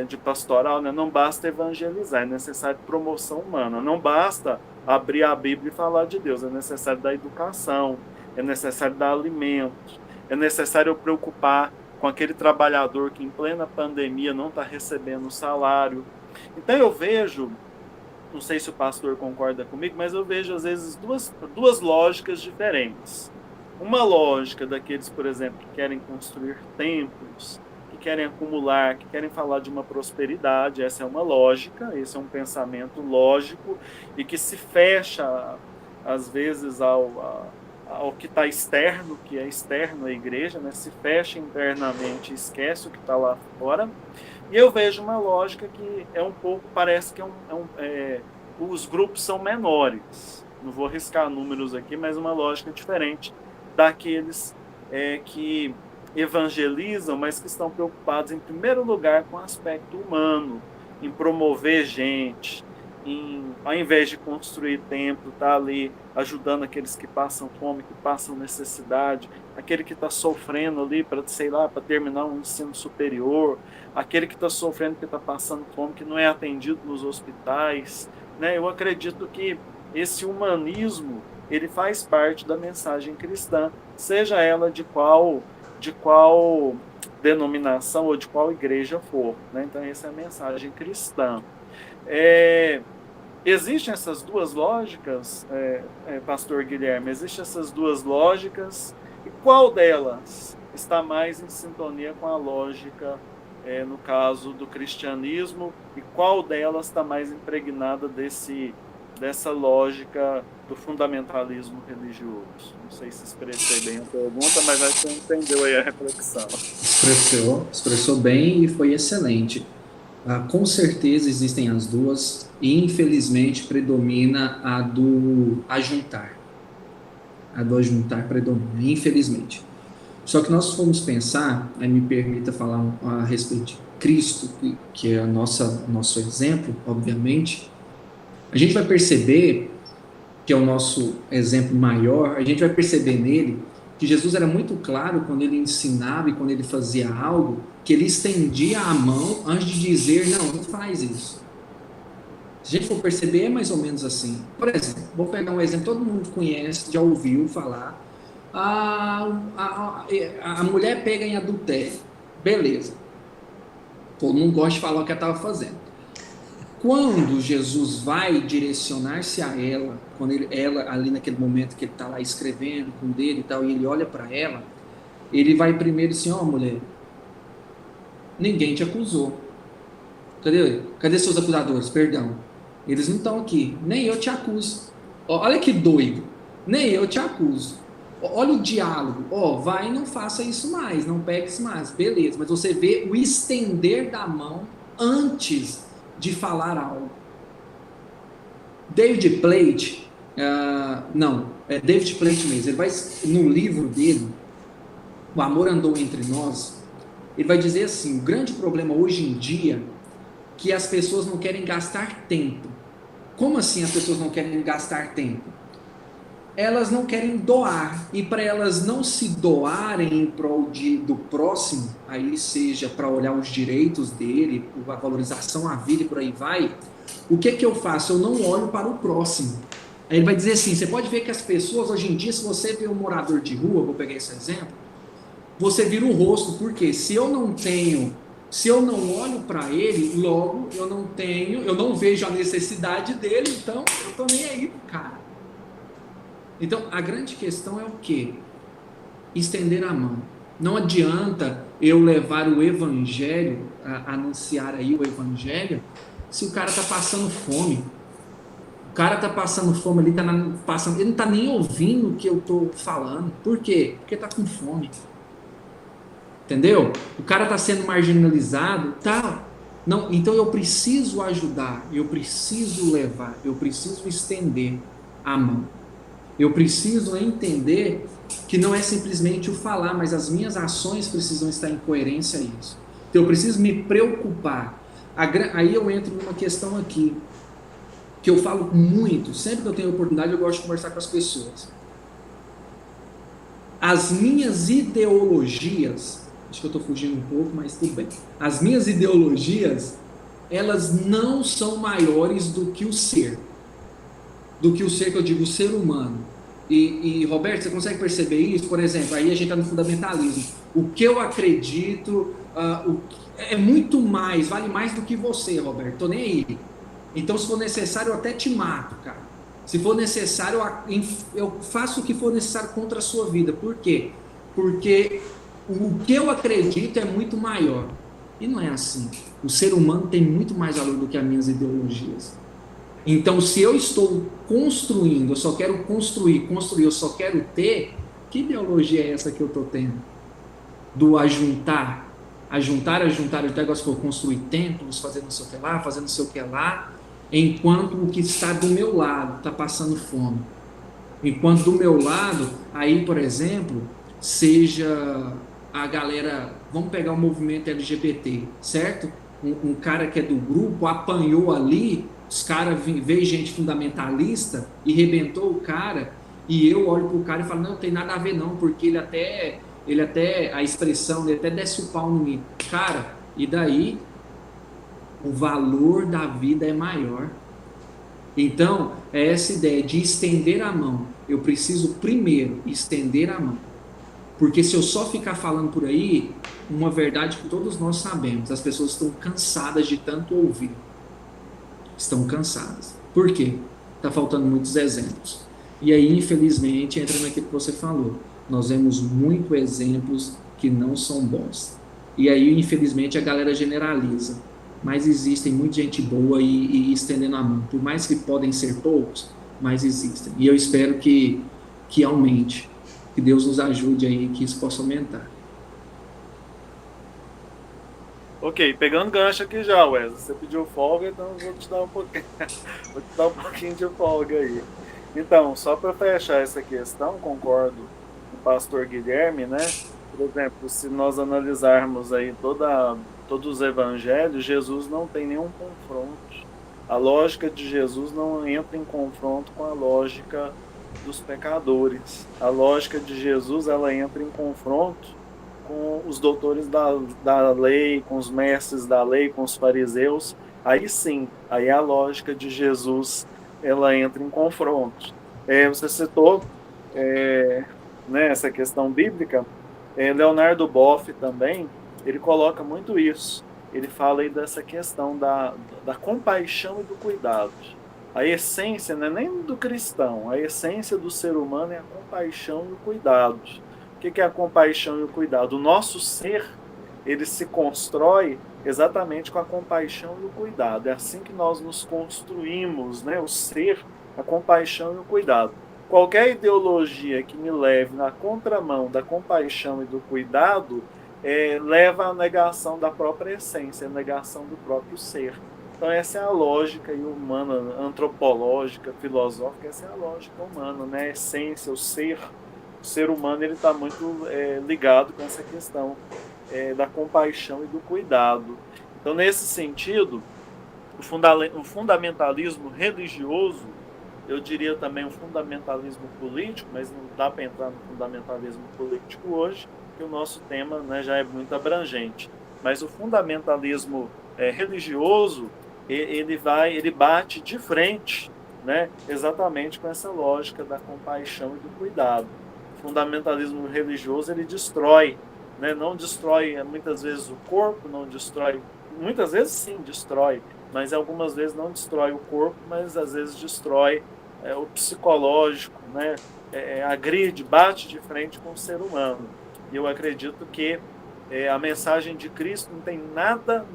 de pastoral, né? Não basta evangelizar, é necessário promoção humana. Não basta abrir a Bíblia e falar de Deus, é necessário dar educação, é necessário dar alimento, é necessário eu preocupar com aquele trabalhador que em plena pandemia não está recebendo salário. Então eu vejo, não sei se o pastor concorda comigo, mas eu vejo às vezes duas lógicas diferentes. Uma lógica daqueles, por exemplo, que querem construir templos, que querem acumular, que querem falar de uma prosperidade, essa é uma lógica, esse é um pensamento lógico e que se fecha, às vezes, ao que está externo, que é externo à igreja, né? Se fecha internamente e esquece o que está lá fora. E eu vejo uma lógica que é um pouco, parece que os grupos são menores. Não vou arriscar números aqui, mas uma lógica diferente daqueles que evangelizam, mas que estão preocupados, em primeiro lugar, com o aspecto humano, em promover gente, ao invés de construir templo, tá ali ajudando aqueles que passam fome, que passam necessidade, aquele que está sofrendo ali para, sei lá, para terminar um ensino superior, aquele que está sofrendo, que está passando fome, que não é atendido nos hospitais, né? Eu acredito que esse humanismo ele faz parte da mensagem cristã, seja ela de qual denominação ou de qual igreja for, né? Então essa é a mensagem cristã. Existem essas duas lógicas, pastor Guilherme, existem essas duas lógicas, e qual delas está mais em sintonia com a lógica, no caso do cristianismo, e qual delas está mais impregnada dessa lógica do fundamentalismo religioso? Não sei se expressei bem a pergunta, mas acho que você entendeu aí a reflexão. Expressou bem e foi excelente. Com certeza existem as duas, e infelizmente predomina a do ajuntar. A do ajuntar predomina, infelizmente. Só que nós fomos pensar, aí me permita falar a respeito de Cristo, que é nosso exemplo, obviamente, a gente vai perceber, que é o nosso exemplo maior, a gente vai perceber nele que Jesus era muito claro quando ele ensinava e quando ele fazia algo, que ele estendia a mão antes de dizer, não faz isso. Se a gente for perceber, é mais ou menos assim. Por exemplo, vou pegar um exemplo, todo mundo conhece, já ouviu falar, a mulher pega em adultério, beleza. Todo mundo gosta de falar o que ela estava fazendo. Quando Jesus vai direcionar-se a ela, quando ela ali naquele momento que ele está lá escrevendo com o dedo e tal, e ele olha para ela, ele vai primeiro assim, mulher, ninguém te acusou. Cadê seus acusadores? Perdão. Eles não estão aqui. Nem eu te acuso. Olha que doido. Nem eu te acuso. Olha o diálogo. Vai e não faça isso mais. Não pegue isso mais. Beleza. Mas você vê o estender da mão antes de falar algo. David Platt, David Platt mesmo, ele vai, no livro dele, O Amor Andou Entre Nós, ele vai dizer assim, o grande problema hoje em dia, que as pessoas não querem gastar tempo. Como assim as pessoas não querem gastar tempo? Elas não querem doar, e para elas não se doarem em prol do próximo, aí seja para olhar os direitos dele, a valorização à vida e por aí vai, o que eu faço? Eu não olho para o próximo. Aí ele vai dizer assim, você pode ver que as pessoas hoje em dia, se você vê um morador de rua, vou pegar esse exemplo, você vira o rosto, porque se eu não olho para ele, logo eu não vejo a necessidade dele, então eu estou nem aí pro cara. Então, a grande questão é o quê? Estender a mão. Não adianta eu levar o evangelho, anunciar aí o evangelho, se o cara está passando fome. O cara está passando fome ali, passando, ele não está nem ouvindo o que eu estou falando. Por quê? Porque está com fome. Entendeu? O cara está sendo marginalizado, tá? Não, então eu preciso ajudar, eu preciso levar, eu preciso estender a mão. Eu preciso entender que não é simplesmente o falar, mas as minhas ações precisam estar em coerência a isso. Então eu preciso me preocupar. Aí eu entro numa questão aqui, que eu falo muito, sempre que eu tenho oportunidade eu gosto de conversar com as pessoas. As minhas ideologias, acho que eu estou fugindo um pouco, mas tudo bem. As minhas ideologias, elas não são maiores do que o ser. Do que o ser que eu digo, o ser humano. E Roberto, você consegue perceber isso? Por exemplo, aí a gente está no fundamentalismo. O que eu acredito é muito mais, vale mais do que você, Roberto. Estou nem aí. Então, se for necessário, eu até te mato, cara. Se for necessário, eu faço o que for necessário contra a sua vida. Por quê? Porque o que eu acredito é muito maior. E não é assim. O ser humano tem muito mais valor do que as minhas ideologias. Então, se eu estou construindo, eu só quero construir, eu só quero ter, que ideologia é essa que eu estou tendo? Do ajuntar, igual se for construir templos, fazer não sei o que lá, fazer não sei o que lá, enquanto o que está do meu lado está passando fome. Enquanto do meu lado, aí, por exemplo, seja a galera, vamos pegar o movimento LGBT, certo? Um cara que é do grupo apanhou ali, os caras veem gente fundamentalista e rebentou o cara, e eu olho pro cara e falo, não tem nada a ver não, porque ele até, a expressão, ele até desce o pau no mim. Cara, e daí? O valor da vida é maior. Então, é essa ideia de estender a mão. Eu preciso primeiro estender a mão. Porque se eu só ficar falando por aí, uma verdade que todos nós sabemos, as pessoas estão cansadas de tanto ouvir. Estão cansadas. Por quê? Está faltando muitos exemplos. E aí, infelizmente, entra naquilo que você falou. Nós vemos muitos exemplos que não são bons. E aí, infelizmente, a galera generaliza. Mas existem muita gente boa e estendendo a mão. Por mais que podem ser poucos, mas existem. E eu espero que aumente. Que Deus nos ajude aí, que isso possa aumentar. Ok, pegando gancho aqui já, Wesley. Você pediu folga, então eu vou te dar um pouquinho, vou te dar um pouquinho de folga aí. Então, só para fechar essa questão, concordo com o pastor Guilherme, né? Por exemplo, se nós analisarmos aí todos os evangelhos, Jesus não tem nenhum confronto. A lógica de Jesus não entra em confronto com a lógica dos pecadores. A lógica de Jesus, ela entra em confronto com os doutores da lei, com os mestres da lei, com os fariseus. Aí sim, aí a lógica de Jesus, ela entra em confronto. Você citou né, essa questão bíblica. Leonardo Boff também, ele coloca muito isso. Ele fala aí dessa questão da compaixão e do cuidado. A essência não é nem do cristão, a essência do ser humano é a compaixão e o cuidado. O que é a compaixão e o cuidado? O nosso ser, ele se constrói exatamente com a compaixão e o cuidado. É assim que nós nos construímos, né? O ser, a compaixão e o cuidado. Qualquer ideologia que me leve na contramão da compaixão e do cuidado leva à negação da própria essência, à negação do próprio ser. Então essa é a lógica humana, antropológica, filosófica, essa é a lógica humana, né? A essência, o ser humano, ele está muito ligado com essa questão da compaixão e do cuidado. Então, nesse sentido, o fundamentalismo religioso, eu diria também o fundamentalismo político, mas não dá para entrar no fundamentalismo político hoje, porque o nosso tema, né, já é muito abrangente. Mas o fundamentalismo religioso, ele bate de frente, né, exatamente com essa lógica da compaixão e do cuidado. O fundamentalismo religioso, ele destrói, né, não destrói muitas vezes o corpo, não destrói, muitas vezes sim destrói, mas algumas vezes não destrói o corpo, mas às vezes destrói o psicológico, né, agride, bate de frente com o ser humano. E eu acredito que a mensagem de Cristo não tem nada,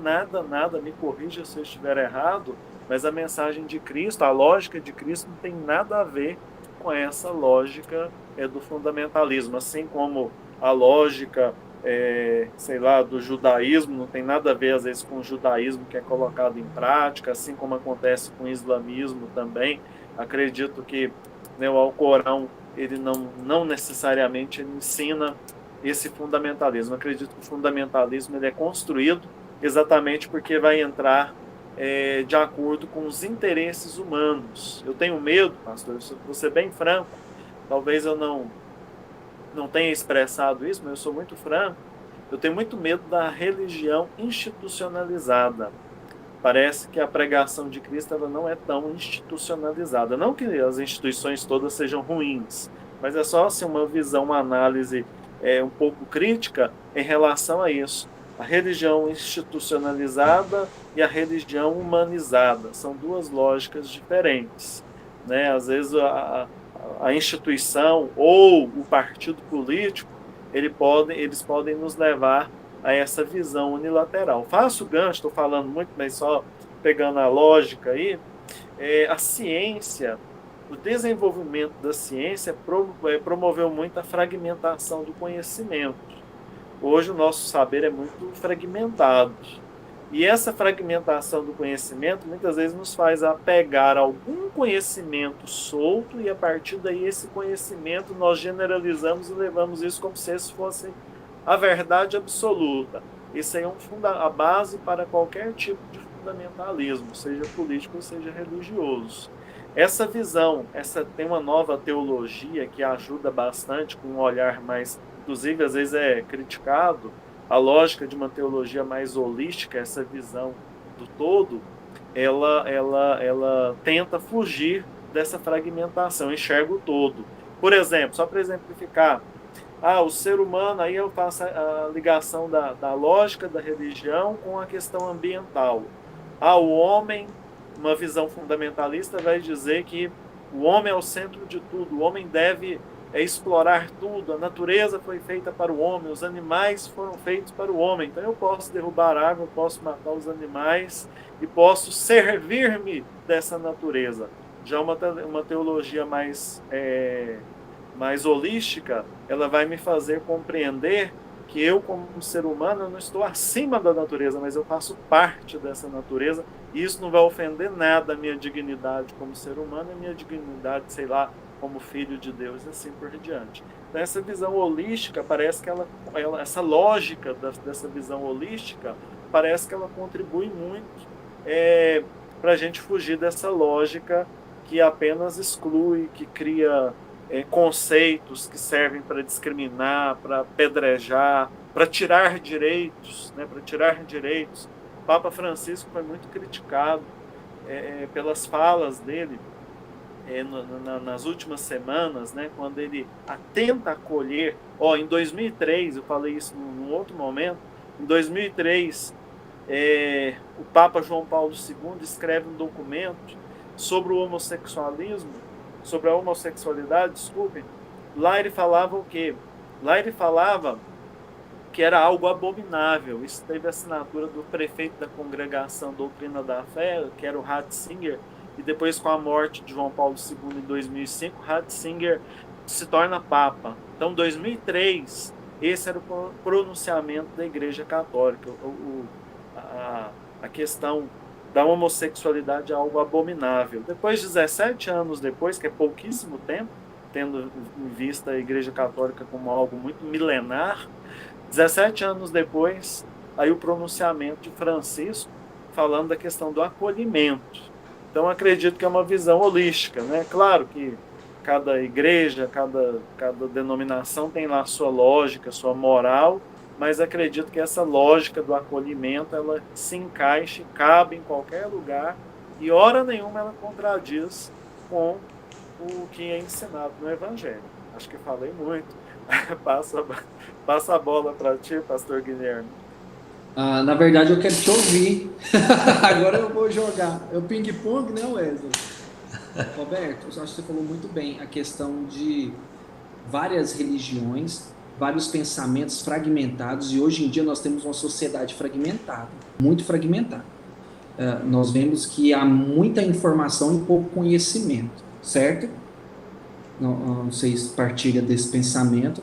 me corrija se eu estiver errado, mas a mensagem de Cristo, a lógica de Cristo não tem nada a ver com essa lógica do fundamentalismo, assim como a lógica, sei lá, do judaísmo não tem nada a ver, às vezes, com o judaísmo que é colocado em prática, assim como acontece com o islamismo também. Acredito que, né, o Alcorão, ele não necessariamente ensina esse fundamentalismo. Acredito que o fundamentalismo ele é construído exatamente porque vai entrar de acordo com os interesses humanos. Eu tenho medo, pastor, vou ser bem franco, talvez eu não tenha expressado isso, mas eu sou muito franco, eu tenho muito medo da religião institucionalizada. Parece que a pregação de Cristo ela não é tão institucionalizada. Não que as instituições todas sejam ruins, mas é só assim, uma visão, uma análise um pouco crítica em relação a isso. A religião institucionalizada e a religião humanizada são duas lógicas diferentes, né? Às vezes a instituição ou o partido político eles podem nos levar a essa visão unilateral. Faço gancho, estou falando muito, mas só pegando a lógica aí, a ciência, o desenvolvimento da ciência promoveu muito a fragmentação do conhecimento. Hoje o nosso saber é muito fragmentado. E essa fragmentação do conhecimento muitas vezes nos faz apegar algum conhecimento solto e a partir daí esse conhecimento nós generalizamos e levamos isso como se isso fosse a verdade absoluta. Isso aí é a base para qualquer tipo de fundamentalismo, seja político ou seja religioso. Essa visão, tem uma nova teologia que ajuda bastante com um olhar mais, inclusive às vezes é criticado, a lógica de uma teologia mais holística, essa visão do todo, ela tenta fugir dessa fragmentação, enxerga o todo. Por exemplo, só para exemplificar, o ser humano, aí eu faço a ligação da lógica da religião com a questão ambiental. O homem, uma visão fundamentalista vai dizer que o homem é o centro de tudo, o homem deve explorar tudo, a natureza foi feita para o homem, os animais foram feitos para o homem, então eu posso derrubar água, eu posso matar os animais e posso servir-me dessa natureza. Já uma teologia mais holística, ela vai me fazer compreender que eu, como um ser humano, eu não estou acima da natureza, mas eu faço parte dessa natureza, e isso não vai ofender nada a minha dignidade como ser humano, a minha dignidade, sei lá, como filho de Deus, e assim por diante. Então, essa visão holística, parece que essa lógica dessa visão holística, parece que ela contribui muito para a gente fugir dessa lógica que apenas exclui, que cria conceitos que servem para discriminar, para apedrejar, para tirar direitos, né? Para tirar direitos. O Papa Francisco foi muito criticado pelas falas dele nas últimas semanas, né? Quando ele tenta acolher. Em 2003, eu falei isso num outro momento, em 2003, o Papa João Paulo II escreve um documento sobre o homossexualismo, sobre a homossexualidade, desculpem. Lá ele falava o quê? Lá ele falava que era algo abominável. Isso teve a assinatura do prefeito da Congregação Doutrina da Fé, que era o Ratzinger, e depois, com a morte de João Paulo II em 2005, Ratzinger se torna Papa. Então, em 2003, esse era o pronunciamento da Igreja Católica. A questão da homossexualidade é algo abominável. Depois, 17 anos depois, que é pouquíssimo tempo, tendo em vista a Igreja Católica como algo muito milenar, 17 anos depois, aí o pronunciamento de Francisco falando da questão do acolhimento. Então, acredito que é uma visão holística, né? Claro que cada igreja, cada denominação tem lá sua lógica, sua moral, mas acredito que essa lógica do acolhimento, ela se encaixa, cabe em qualquer lugar, e hora nenhuma ela contradiz com o que é ensinado no Evangelho. Acho que falei muito. Passa a bola para ti, pastor Guilherme. Na verdade, eu quero te ouvir. Agora eu vou jogar. É o ping-pong, né, Wesley? Roberto, eu acho que você falou muito bem a questão de várias religiões, vários pensamentos fragmentados, e hoje em dia nós temos uma sociedade fragmentada, muito fragmentada. Nós vemos que há muita informação e pouco conhecimento, certo? Não sei se partilha desse pensamento.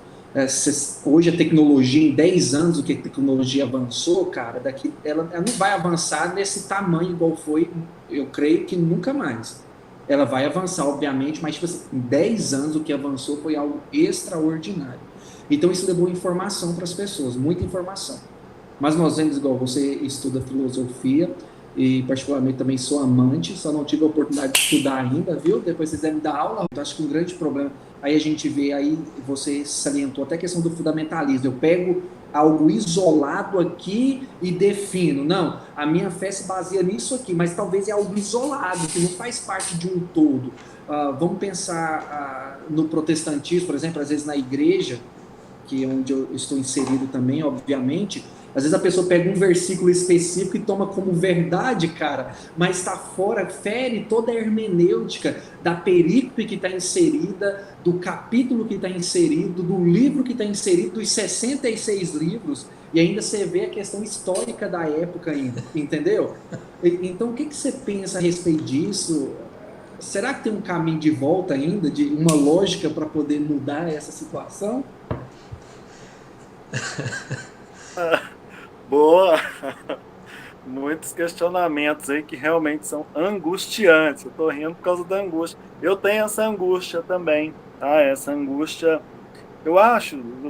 Hoje a tecnologia, em 10 anos, o que a tecnologia avançou, cara, ela não vai avançar nesse tamanho igual foi, eu creio que nunca mais. Ela vai avançar, obviamente, mas tipo assim, em 10 anos o que avançou foi algo extraordinário. Então isso levou informação para as pessoas, muita informação. Mas nós vemos, igual você estuda filosofia, e particularmente também sou amante, só não tive a oportunidade de estudar ainda, viu? Depois vocês devem dar aula. Eu acho que um grande problema, aí a gente vê, aí você salientou até a questão do fundamentalismo. Eu pego algo isolado aqui e defino. Não, a minha fé se baseia nisso aqui, mas talvez é algo isolado, que não faz parte de um todo. Vamos pensar no protestantismo, por exemplo, às vezes na igreja, que é onde eu estou inserido também, obviamente. Às vezes a pessoa pega um versículo específico e toma como verdade, cara, mas está fora, fere toda a hermenêutica da perícope que está inserida, do capítulo que está inserido, do livro que está inserido, dos 66 livros, e ainda você vê a questão histórica da época ainda, entendeu? Então, o que você pensa a respeito disso? Será que tem um caminho de volta ainda, de uma lógica para poder mudar essa situação? Boa! Muitos questionamentos aí que realmente são angustiantes. Eu tô rindo por causa da angústia. Eu tenho essa angústia também, tá? Essa angústia, eu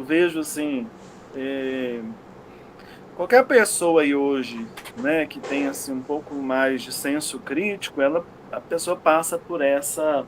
vejo assim, qualquer pessoa aí hoje, né, que tem assim um pouco mais de senso crítico, a pessoa passa por essa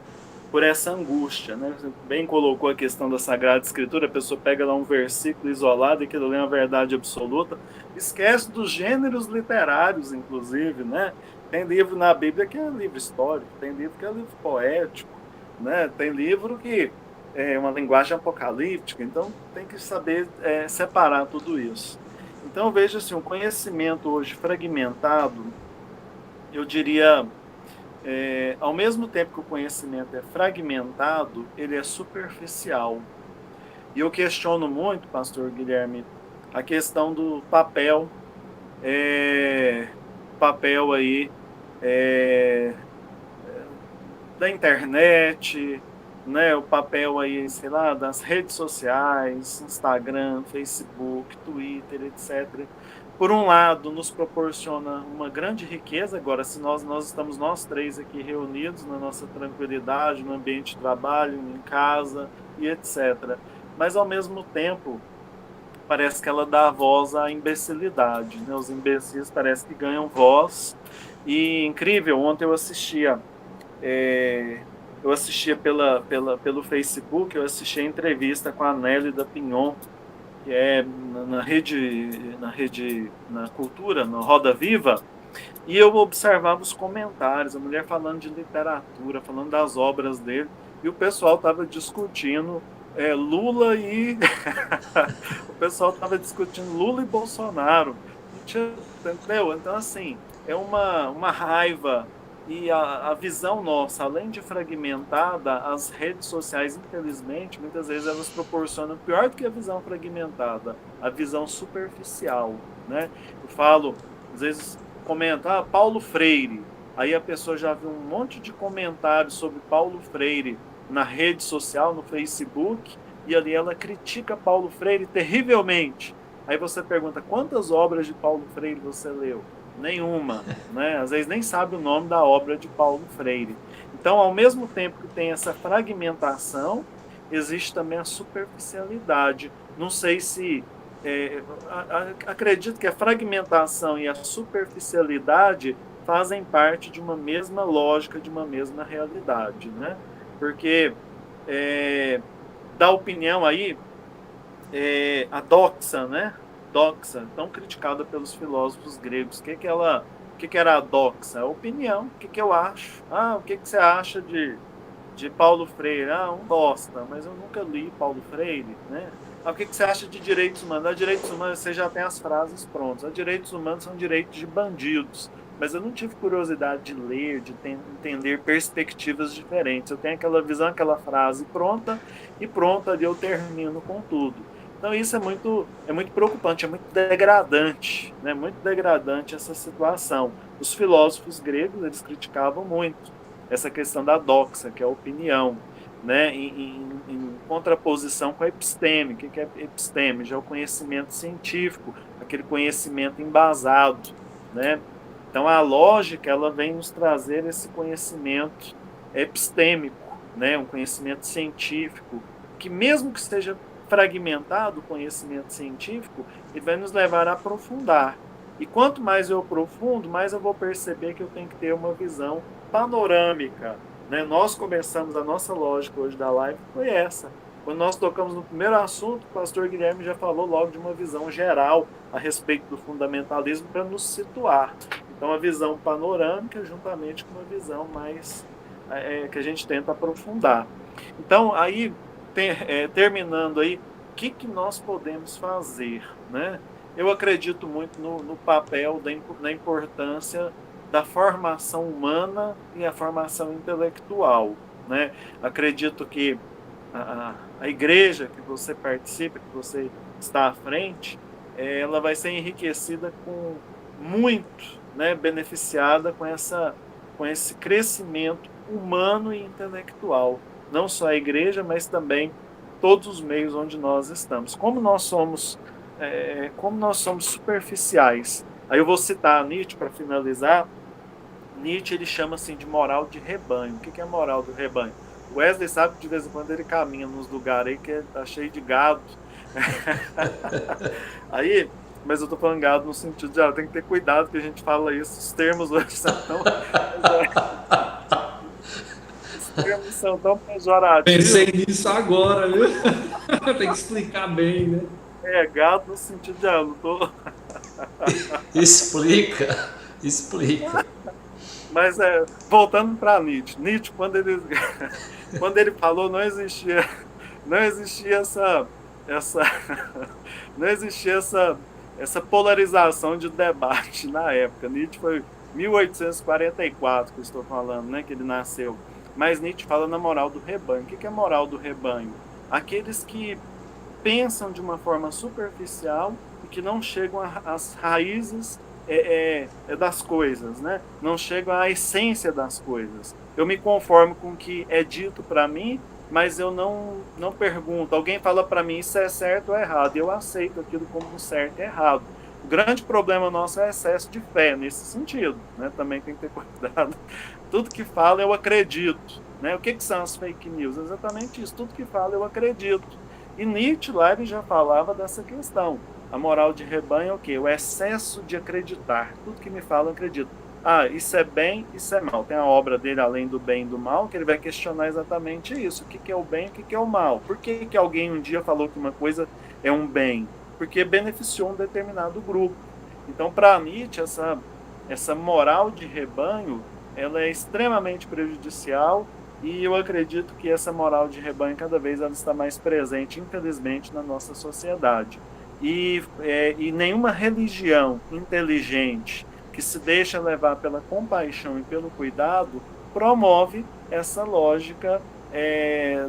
angústia, né? Você bem colocou a questão da Sagrada Escritura, a pessoa pega lá um versículo isolado e aquilo ali é uma verdade absoluta, esquece dos gêneros literários, inclusive, né? Tem livro na Bíblia que é livro histórico, tem livro que é livro poético, né? Tem livro que é uma linguagem apocalíptica, então tem que saber separar tudo isso. Então veja assim, o conhecimento hoje fragmentado, eu diria, ao mesmo tempo que o conhecimento é fragmentado, ele é superficial. E eu questiono muito, pastor Guilherme, a questão do papel aí da internet, né, o papel aí, sei lá, das redes sociais, Instagram, Facebook, Twitter, etc. Por um lado, nos proporciona uma grande riqueza. Agora, se nós estamos nós três aqui reunidos na nossa tranquilidade, no ambiente de trabalho, em casa e etc. Mas, ao mesmo tempo, parece que ela dá voz à imbecilidade, né? Os imbecis parece que ganham voz. E incrível, ontem eu assistia pelo Facebook, eu assisti a entrevista com a Nélida Pinhon, que é na Cultura, na Roda Viva, e eu observava os comentários, a mulher falando de literatura, falando das obras dele, e o pessoal estava discutindo Lula e o pessoal estava discutindo Lula e Bolsonaro, entendeu? Então assim, é uma raiva. E a visão nossa, além de fragmentada, as redes sociais, infelizmente, muitas vezes elas proporcionam, pior do que a visão fragmentada, a visão superficial, né? Eu falo, às vezes, comento, Paulo Freire, aí a pessoa já viu um monte de comentários sobre Paulo Freire na rede social, no Facebook, e ali ela critica Paulo Freire terrivelmente. Aí você pergunta, quantas obras de Paulo Freire você leu? Nenhuma, né? Às vezes nem sabe o nome da obra de Paulo Freire. Então, ao mesmo tempo que tem essa fragmentação, existe também a superficialidade. Não sei se... acredito que a fragmentação e a superficialidade fazem parte de uma mesma lógica, de uma mesma realidade, né? Porque da opinião aí, a doxa, né? Doxa, tão criticada pelos filósofos gregos. O que era a doxa? A opinião. O que eu acho? O que você acha de Paulo Freire? Um bosta, mas eu nunca li Paulo Freire, né? O que você acha de direitos humanos? Direitos humanos, você já tem as frases prontas. Direitos humanos são direitos de bandidos. mas eu não tive curiosidade de ler, de entender perspectivas diferentes. Eu tenho aquela visão, aquela frase pronta, e pronto, ali eu termino com tudo. Então isso é muito preocupante, é muito degradante, né? Muito degradante essa situação. Os filósofos gregos, eles criticavam muito essa questão da doxa, que é a opinião, né? Em contraposição com a episteme. O que é episteme? Já é o conhecimento científico, aquele conhecimento embasado, né? Então a lógica, ela vem nos trazer esse conhecimento epistêmico, né? Um conhecimento científico, que mesmo que esteja fragmentado o conhecimento científico, ele vai nos levar a aprofundar. E quanto mais eu aprofundo, mais eu vou perceber que eu tenho que ter uma visão panorâmica, né? Nós começamos a nossa lógica hoje da live, foi essa. Quando nós tocamos no primeiro assunto, o pastor Guilherme já falou logo de uma visão geral a respeito do fundamentalismo para nos situar. Então, a visão panorâmica juntamente com uma visão mais que a gente tenta aprofundar. Então, aí, terminando aí, o que nós podemos fazer, né? Eu acredito muito no papel da importância da formação humana e a formação intelectual, né? Acredito que a igreja que você participa, que você está à frente, ela vai ser enriquecida com muito, né, beneficiada com esse crescimento humano e intelectual. Não só a igreja, mas também todos os meios onde nós estamos. Como nós somos superficiais. Aí eu vou citar Nietzsche para finalizar. Nietzsche, ele chama assim de moral de rebanho. O que é moral do rebanho? O Wesley sabe que de vez em quando ele caminha nos lugares aí que tá cheio de gado. Aí, mas eu tô falando gado no sentido de tem que ter cuidado que a gente fala isso. Os termos hoje são tão os termos são tão pejorativos. Pensei nisso agora, viu? Tem que explicar bem, né? Gado no sentido de eu não tô... Explica. Mas voltando para Nietzsche, quando ele falou, não existia essa polarização de debate na época. Nietzsche foi 1844 que eu estou falando, né, que ele nasceu. Mas Nietzsche fala na moral do rebanho. O que é moral do rebanho? Aqueles que pensam de uma forma superficial e que não chegam às raízes das coisas, né? Não chegam à essência das coisas. Eu me conformo com o que é dito para mim, mas eu não pergunto. Alguém fala para mim isso é certo ou errado, eu aceito aquilo como certo e errado. O grande problema nosso é o excesso de fé nesse sentido, né? Também tem que ter cuidado. Tudo que fala eu acredito, né? O que são as fake news? Exatamente isso. Tudo que fala eu acredito. E Nietzsche lá ele já falava dessa questão. A moral de rebanho é o quê? O excesso de acreditar. Tudo que me fala eu acredito. Isso é bem, isso é mal. Tem a obra dele, Além do Bem e do Mal, que ele vai questionar exatamente isso. O que é o bem e o que é o mal? Por que alguém um dia falou que uma coisa é um bem? Porque beneficiou um determinado grupo. Então, para Nietzsche, essa moral de rebanho, ela é extremamente prejudicial, e eu acredito que essa moral de rebanho, cada vez ela está mais presente, infelizmente, na nossa sociedade. E nenhuma religião inteligente que se deixa levar pela compaixão e pelo cuidado promove essa lógica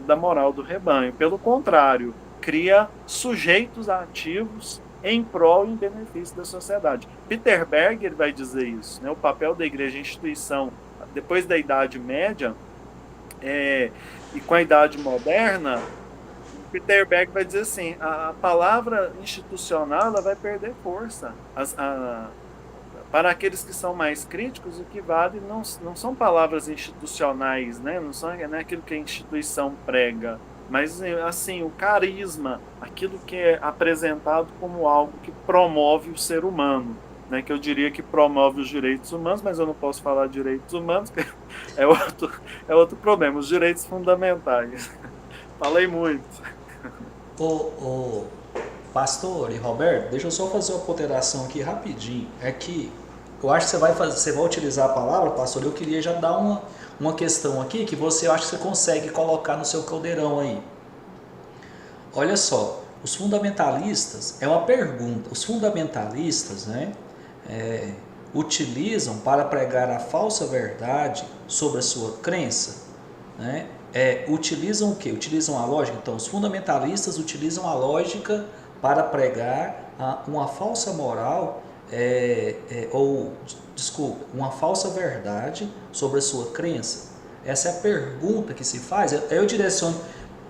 da moral do rebanho. Pelo contrário, cria sujeitos ativos em prol e em benefício da sociedade. Peter Berger vai dizer isso, né? O papel da igreja instituição depois da Idade Média e com a Idade Moderna, Peter Berger vai dizer assim, a palavra institucional ela vai perder força. Para aqueles que são mais críticos, o que vale não são palavras institucionais, né? Não é aquilo que a instituição prega, mas assim, o carisma, aquilo que é apresentado como algo que promove o ser humano, né? Que eu diria que promove os direitos humanos, mas eu não posso falar de direitos humanos, que é outro problema, os direitos fundamentais. Falei muito. Ô, pastor e Roberto, deixa eu só fazer uma ponderação aqui rapidinho. É que eu acho que você vai utilizar a palavra, pastor, eu queria já dar uma questão aqui que você acha que você consegue colocar no seu caldeirão aí. Olha só, os fundamentalistas, é uma pergunta, os fundamentalistas, né, utilizam para pregar a falsa verdade sobre a sua crença, né? Utilizam o quê? Utilizam a lógica. Então, os fundamentalistas utilizam a lógica para pregar uma falsa moral, uma falsa verdade sobre a sua crença. Essa é a pergunta que se faz. Eu direciono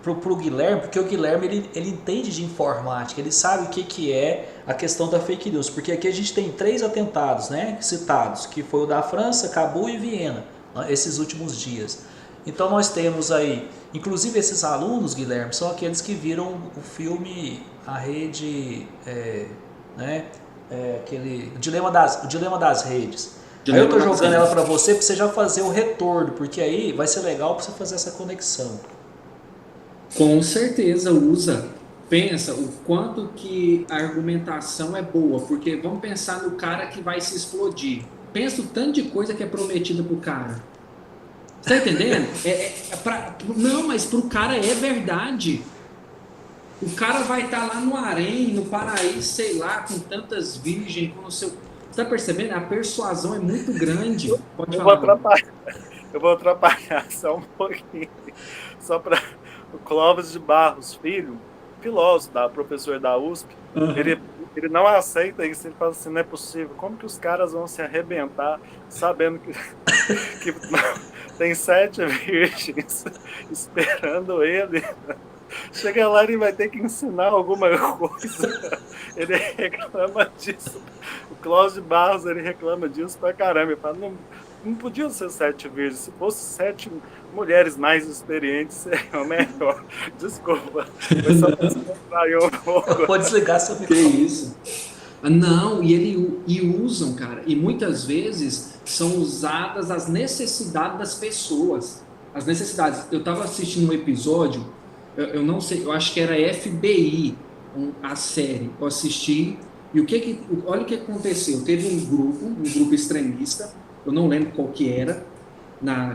para o Guilherme, porque o Guilherme ele entende de informática, ele sabe o que é a questão da fake news, porque aqui a gente tem 3 atentados, né, citados, que foi o da França, Cabul e Viena, esses últimos dias. Então nós temos aí, inclusive esses alunos, Guilherme, são aqueles que viram o filme A Rede, aquele, o Dilema das Redes. Aí eu estou jogando ela para você já fazer o retorno, porque aí vai ser legal para você fazer essa conexão. Com certeza usa. Pensa o quanto que a argumentação é boa, porque vamos pensar no cara que vai se explodir. Pensa o tanto de coisa que é prometida pro cara. Você tá entendendo? Não, mas pro cara é verdade. O cara vai estar lá no harém, no paraíso, sei lá, com tantas virgens, com o seu... Você tá percebendo? A persuasão é muito grande. Pode falar. Eu vou atrapalhar só um pouquinho. Só para o Clóvis de Barros Filho, filósofo, professor da USP, ele não aceita isso. Ele fala assim, não é possível. Como que os caras vão se arrebentar sabendo que tem 7 virgens esperando ele? Chega lá, ele vai ter que ensinar alguma coisa. Ele reclama disso. O Clóvis de Barros, ele reclama disso pra caramba. Ele fala, não podiam ser 7 virgens. Se fosse 7 mulheres mais experientes, seria melhor. Desculpa. Foi só pra se distrair um pouco. Pode desligar seu microfone. Que isso? Não, e usam, cara. E muitas vezes são usadas as necessidades das pessoas. As necessidades. Eu tava assistindo um episódio, eu não sei, eu acho que era FBI, a série. Eu assisti, e olha o que aconteceu. Teve um grupo extremista, eu não lembro qual que era,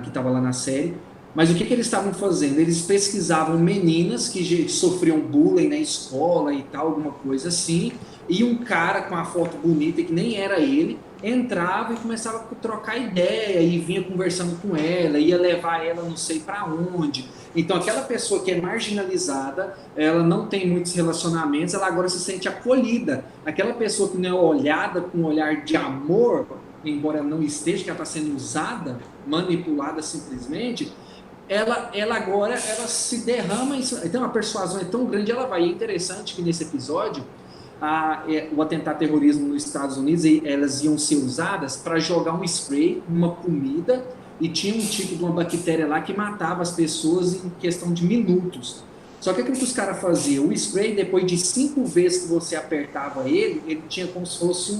que estava lá na série, mas o que eles estavam fazendo? Eles pesquisavam meninas que sofriam bullying na escola e tal, alguma coisa assim, e um cara com a foto bonita, que nem era ele, entrava e começava a trocar ideia, e vinha conversando com ela, ia levar ela não sei para onde. Então aquela pessoa que é marginalizada, ela não tem muitos relacionamentos, ela agora se sente acolhida. Aquela pessoa que não é olhada com um olhar de amor, embora não esteja, que ela está sendo usada, manipulada simplesmente, ela agora se derrama. Então a persuasão é tão grande, ela vai. E é interessante que nesse episódio, o atentado terrorismo nos Estados Unidos, elas iam ser usadas para jogar um spray, uma comida, e tinha um tipo de uma bactéria lá que matava as pessoas em questão de minutos. Só que o que os caras faziam? O spray, depois de 5 vezes que você apertava ele tinha como se fosse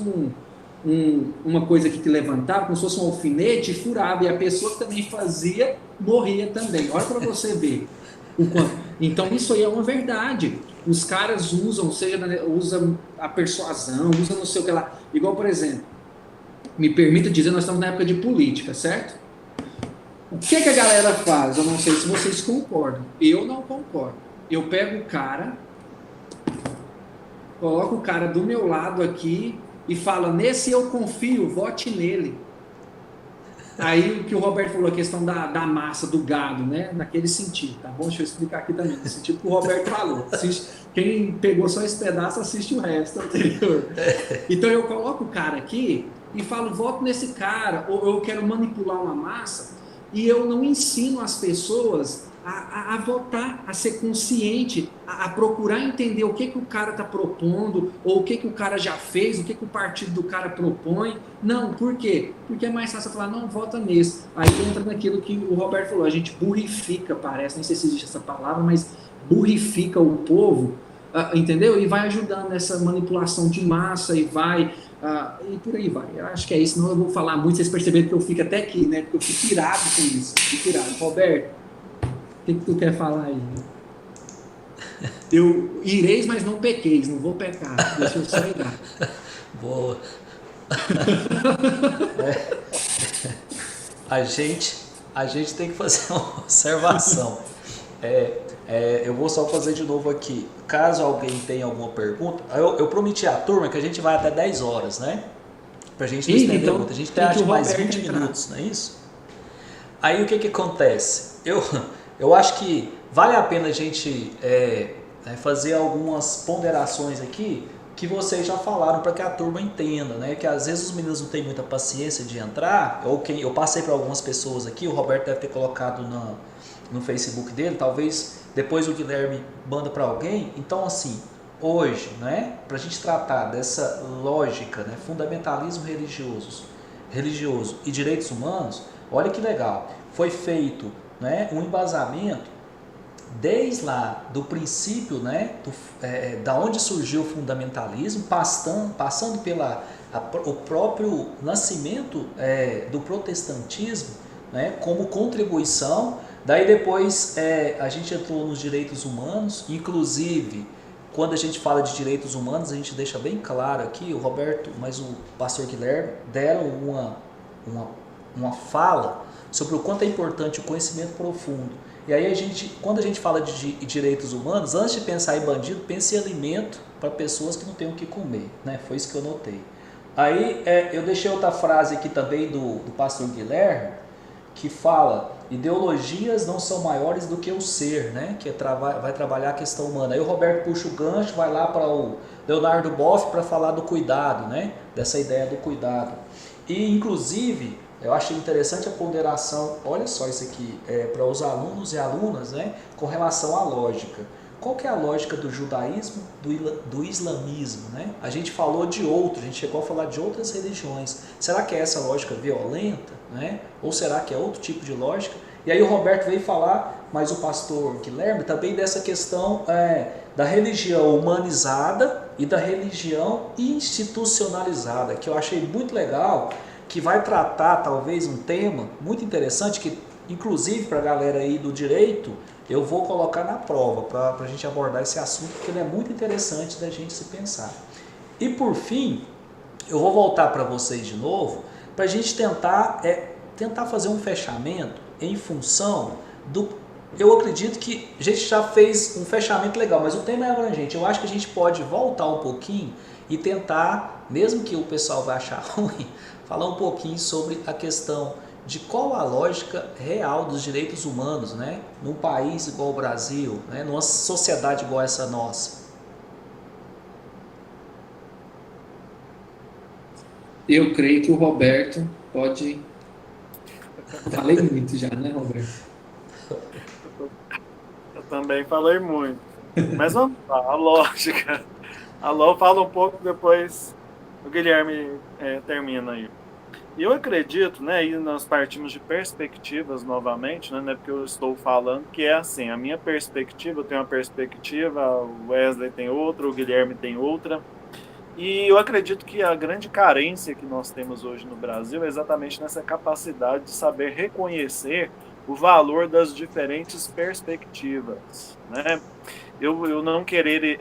uma coisa que te levantava, como se fosse um alfinete, e furava, e a pessoa que também fazia, morria também. Olha para você ver o quanto. Então isso aí é uma verdade. Os caras usam a persuasão, usam não sei o que lá. Igual, por exemplo, me permita dizer, nós estamos na época de política, certo? O que a galera faz? Eu não sei se vocês concordam. Eu não concordo. Eu pego o cara, coloco o cara do meu lado aqui e falo, nesse eu confio, vote nele. Aí o que o Roberto falou, a questão da massa, do gado, né? Naquele sentido, tá bom? Deixa eu explicar aqui também, no sentido que o Roberto falou. Quem pegou só esse pedaço, assiste o resto anterior. Então eu coloco o cara aqui e falo, voto nesse cara, ou eu quero manipular uma massa, e eu não ensino as pessoas a votar, a ser consciente, a procurar entender o que o cara está propondo, ou o que o cara já fez, o que o partido do cara propõe. Não, por quê? Porque é mais fácil falar, não, vota nesse. Aí entra naquilo que o Roberto falou, a gente burrifica, parece, não sei se existe essa palavra, mas burrifica o povo, entendeu? E vai ajudando nessa manipulação de massa, e e por aí vai. Eu acho que é isso, não eu vou falar muito, vocês perceberam que eu fico até aqui, né? Porque eu fico irado com isso, fico irado. Roberto, o que tu quer falar aí? Eu ireis, mas não pequeis, não vou pecar, deixa eu só irar. Boa. A gente tem que fazer uma observação. Eu vou só fazer de novo aqui. Caso alguém tenha alguma pergunta, eu prometi à turma que a gente vai até 10 horas, né? Pra gente não Eita, estender então muito. A gente tem que tem o mais Roberto 20 entrar. minutos, não é isso? Aí o que que acontece? Eu acho que vale a pena a gente fazer algumas ponderações aqui que vocês já falaram para que a turma entenda, né? Que às vezes os meninos não têm muita paciência de entrar, ou quem eu passei para algumas pessoas aqui, o Roberto deve ter colocado no Facebook dele, talvez depois o Guilherme manda para alguém. Então assim, hoje, né, para a gente tratar dessa lógica, né, fundamentalismo religioso e direitos humanos, olha que legal, foi feito, né, um embasamento desde lá do princípio, né, da onde surgiu o fundamentalismo, passando o próprio nascimento do protestantismo, né, como contribuição. Daí depois a gente entrou nos direitos humanos, inclusive quando a gente fala de direitos humanos, a gente deixa bem claro aqui, o Roberto, mas o pastor Guilherme deram uma fala sobre o quanto é importante o conhecimento profundo. E aí quando a gente fala de direitos humanos, antes de pensar em bandido, pense em alimento para pessoas que não têm o que comer, né? Foi isso que eu notei. Aí eu deixei outra frase aqui também do pastor Guilherme, que fala: ideologias não são maiores do que o ser, né? Que vai trabalhar a questão humana. Aí o Roberto puxa o gancho, vai lá para o Leonardo Boff para falar do cuidado, né? Dessa ideia do cuidado. E inclusive eu achei interessante a ponderação, olha só isso aqui, para os alunos e alunas, né? Com relação à lógica. Qual que é a lógica do judaísmo, do islamismo, né? A gente falou de outro, a gente chegou a falar de outras religiões. Será que é essa lógica violenta, né? Ou será que é outro tipo de lógica? E aí o Roberto veio falar, mas o pastor Guilherme também dessa questão da religião humanizada e da religião institucionalizada, que eu achei muito legal, que vai tratar talvez um tema muito interessante, que inclusive para a galera aí do direito, eu vou colocar na prova para a gente abordar esse assunto, porque ele é muito interessante da gente se pensar. E por fim, eu vou voltar para vocês de novo, para a gente tentar fazer um fechamento em função do... Eu acredito que a gente já fez um fechamento legal, mas o tema é abrangente. Eu acho que a gente pode voltar um pouquinho e tentar, mesmo que o pessoal vai achar ruim, falar um pouquinho sobre a questão de qual a lógica real dos direitos humanos, né? Num país igual o Brasil, né? Numa sociedade igual essa nossa. Eu creio que o Roberto pode. Falei muito já, né, Roberto? Eu também falei muito. Mas vamos lá, a lógica. A Ló fala um pouco, depois o Guilherme termina aí. E eu acredito, né, e nós partimos de perspectivas novamente, né, porque eu estou falando que é assim, a minha perspectiva, eu tenho uma perspectiva, o Wesley tem outra, o Guilherme tem outra, e eu acredito que a grande carência que nós temos hoje no Brasil é exatamente nessa capacidade de saber reconhecer o valor das diferentes perspectivas, né? Eu não querer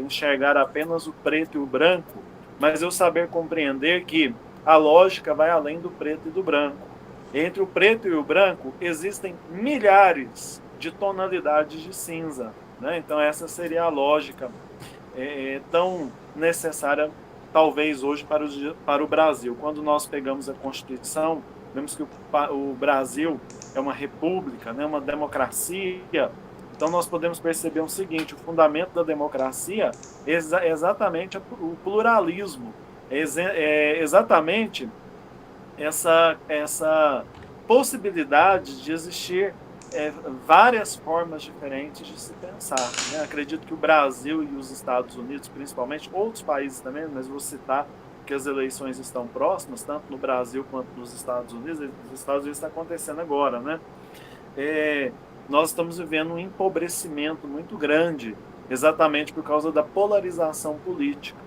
enxergar apenas o preto e o branco, mas eu saber compreender que a lógica vai além do preto e do branco. Entre o preto e o branco existem milhares de tonalidades de cinza, né? Então essa seria a lógica tão necessária, talvez hoje, para o Brasil. Quando nós pegamos a Constituição, vemos que o Brasil é uma república, né, uma democracia. Então nós podemos perceber o seguinte: o fundamento da democracia é exatamente o pluralismo, é exatamente essa possibilidade de existir várias formas diferentes de se pensar, né? Acredito que o Brasil e os Estados Unidos, principalmente, outros países também, mas vou citar que as eleições estão próximas, tanto no Brasil quanto nos Estados Unidos. Os Estados Unidos está acontecendo agora, né? Nós estamos vivendo um empobrecimento muito grande, exatamente por causa da polarização política,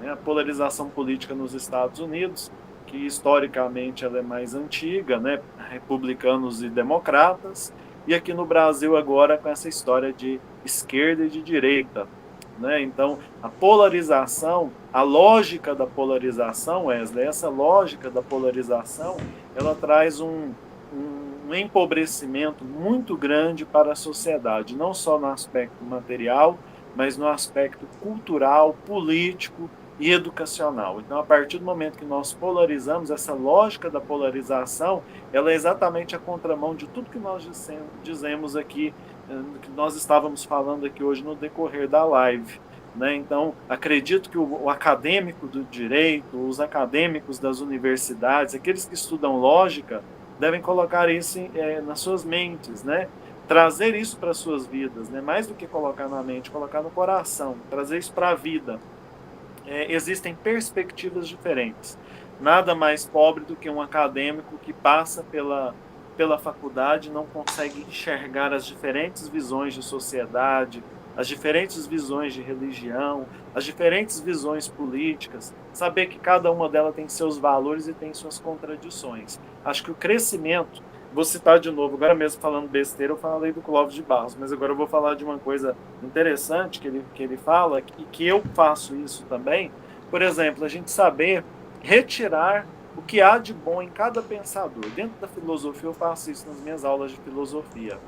né? A polarização política nos Estados Unidos, que historicamente ela é mais antiga, né? Republicanos e democratas, e aqui no Brasil agora com essa história de esquerda e de direita, né? Então, a polarização, a lógica da polarização, Wesley, essa lógica da polarização, ela traz um empobrecimento muito grande para a sociedade, não só no aspecto material, mas no aspecto cultural, político e educacional. Então, a partir do momento que nós polarizamos, essa lógica da polarização, ela é exatamente a contramão de tudo que nós dizemos aqui, que nós estávamos falando aqui hoje no decorrer da live. Né? Então, acredito que o acadêmico do direito, os acadêmicos das universidades, aqueles que estudam lógica, devem colocar isso nas suas mentes, né? Trazer isso para as suas vidas, né? Mais do que colocar na mente, colocar no coração, trazer isso para a vida. Existem perspectivas diferentes. Nada mais pobre do que um acadêmico que passa pela faculdade e não consegue enxergar as diferentes visões de sociedade, as diferentes visões de religião, as diferentes visões políticas, saber que cada uma delas tem seus valores e tem suas contradições. Acho que o crescimento, vou citar de novo, agora mesmo falando besteira, eu falei do Clóvis de Barros, mas agora eu vou falar de uma coisa interessante que ele fala, e que eu faço isso também. Por exemplo, a gente saber retirar o que há de bom em cada pensador. Dentro da filosofia, eu faço isso nas minhas aulas de filosofia.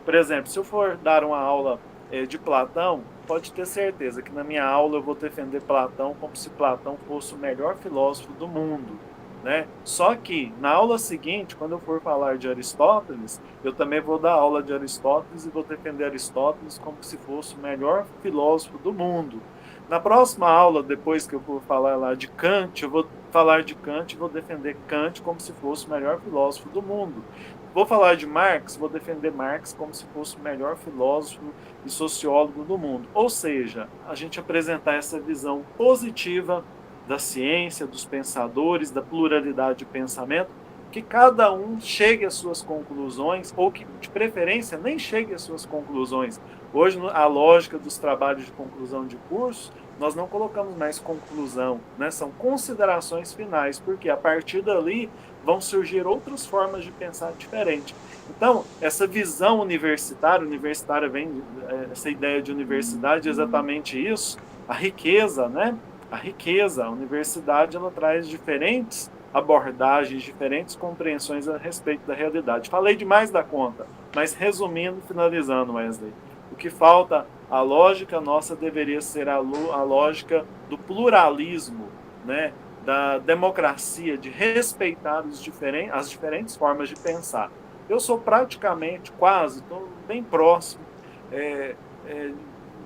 Por exemplo, se eu for dar uma aula de Platão, pode ter certeza que na minha aula eu vou defender Platão como se Platão fosse o melhor filósofo do mundo. Né? Só que na aula seguinte, quando eu for falar de Aristóteles, eu também vou dar aula de Aristóteles e vou defender Aristóteles como se fosse o melhor filósofo do mundo. Na próxima aula, depois que eu for falar lá de Kant, eu vou falar de Kant e vou defender Kant como se fosse o melhor filósofo do mundo. Vou falar de Marx, vou defender Marx como se fosse o melhor filósofo e sociólogo do mundo. Ou seja, a gente apresentar essa visão positiva da ciência, dos pensadores, da pluralidade de pensamento, que cada um chegue às suas conclusões, ou que, de preferência, nem chegue às suas conclusões. Hoje, a lógica dos trabalhos de conclusão de curso, nós não colocamos mais conclusão, né? São considerações finais, porque a partir dali vão surgir outras formas de pensar diferente. Então, essa visão universitária vem, essa ideia de universidade é exatamente isso, a riqueza, né? A universidade, ela traz diferentes abordagens, diferentes compreensões a respeito da realidade. Falei demais da conta, mas resumindo, finalizando, Wesley, o que falta, a lógica nossa deveria ser a lógica do pluralismo, né? Da democracia, de respeitar as diferentes formas de pensar. Eu sou praticamente, quase, estou bem próximo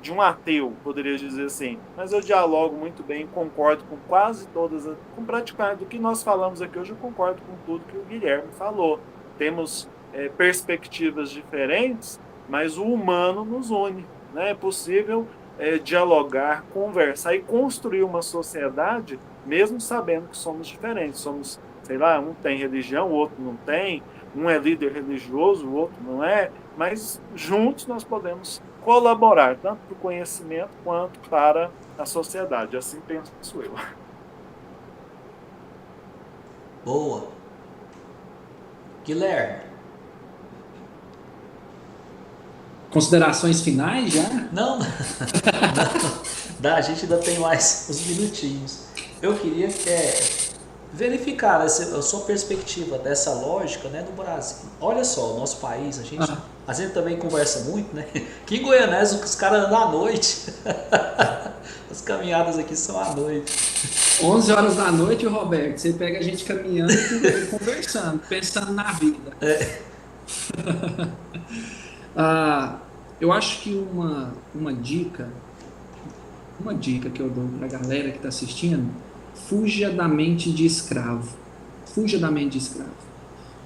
de um ateu, poderia dizer assim, mas eu dialogo muito bem, concordo com quase todas, com praticamente do que nós falamos aqui hoje, eu concordo com tudo que o Guilherme falou. Temos perspectivas diferentes, mas o humano nos une, né? É possível dialogar, conversar e construir uma sociedade, mesmo sabendo que somos diferentes. Somos, sei lá, um tem religião, o outro não tem, um é líder religioso, o outro não é, mas juntos nós podemos colaborar, tanto para o conhecimento quanto para a sociedade. Assim penso eu. Boa. Guilherme. Considerações finais já? Não. A gente ainda tem mais uns minutinhos. Eu queria verificar a sua perspectiva dessa lógica, né, do Brasil. Olha só, o nosso país, a gente também conversa muito, né? Que em Goianésia os caras andam à noite. As caminhadas aqui são à noite. 11 horas da noite, Roberto, você pega a gente caminhando e conversando, pensando na vida. Eu acho que uma dica que eu dou para a galera que está assistindo: fuja da mente de escravo. Fuja da mente de escravo.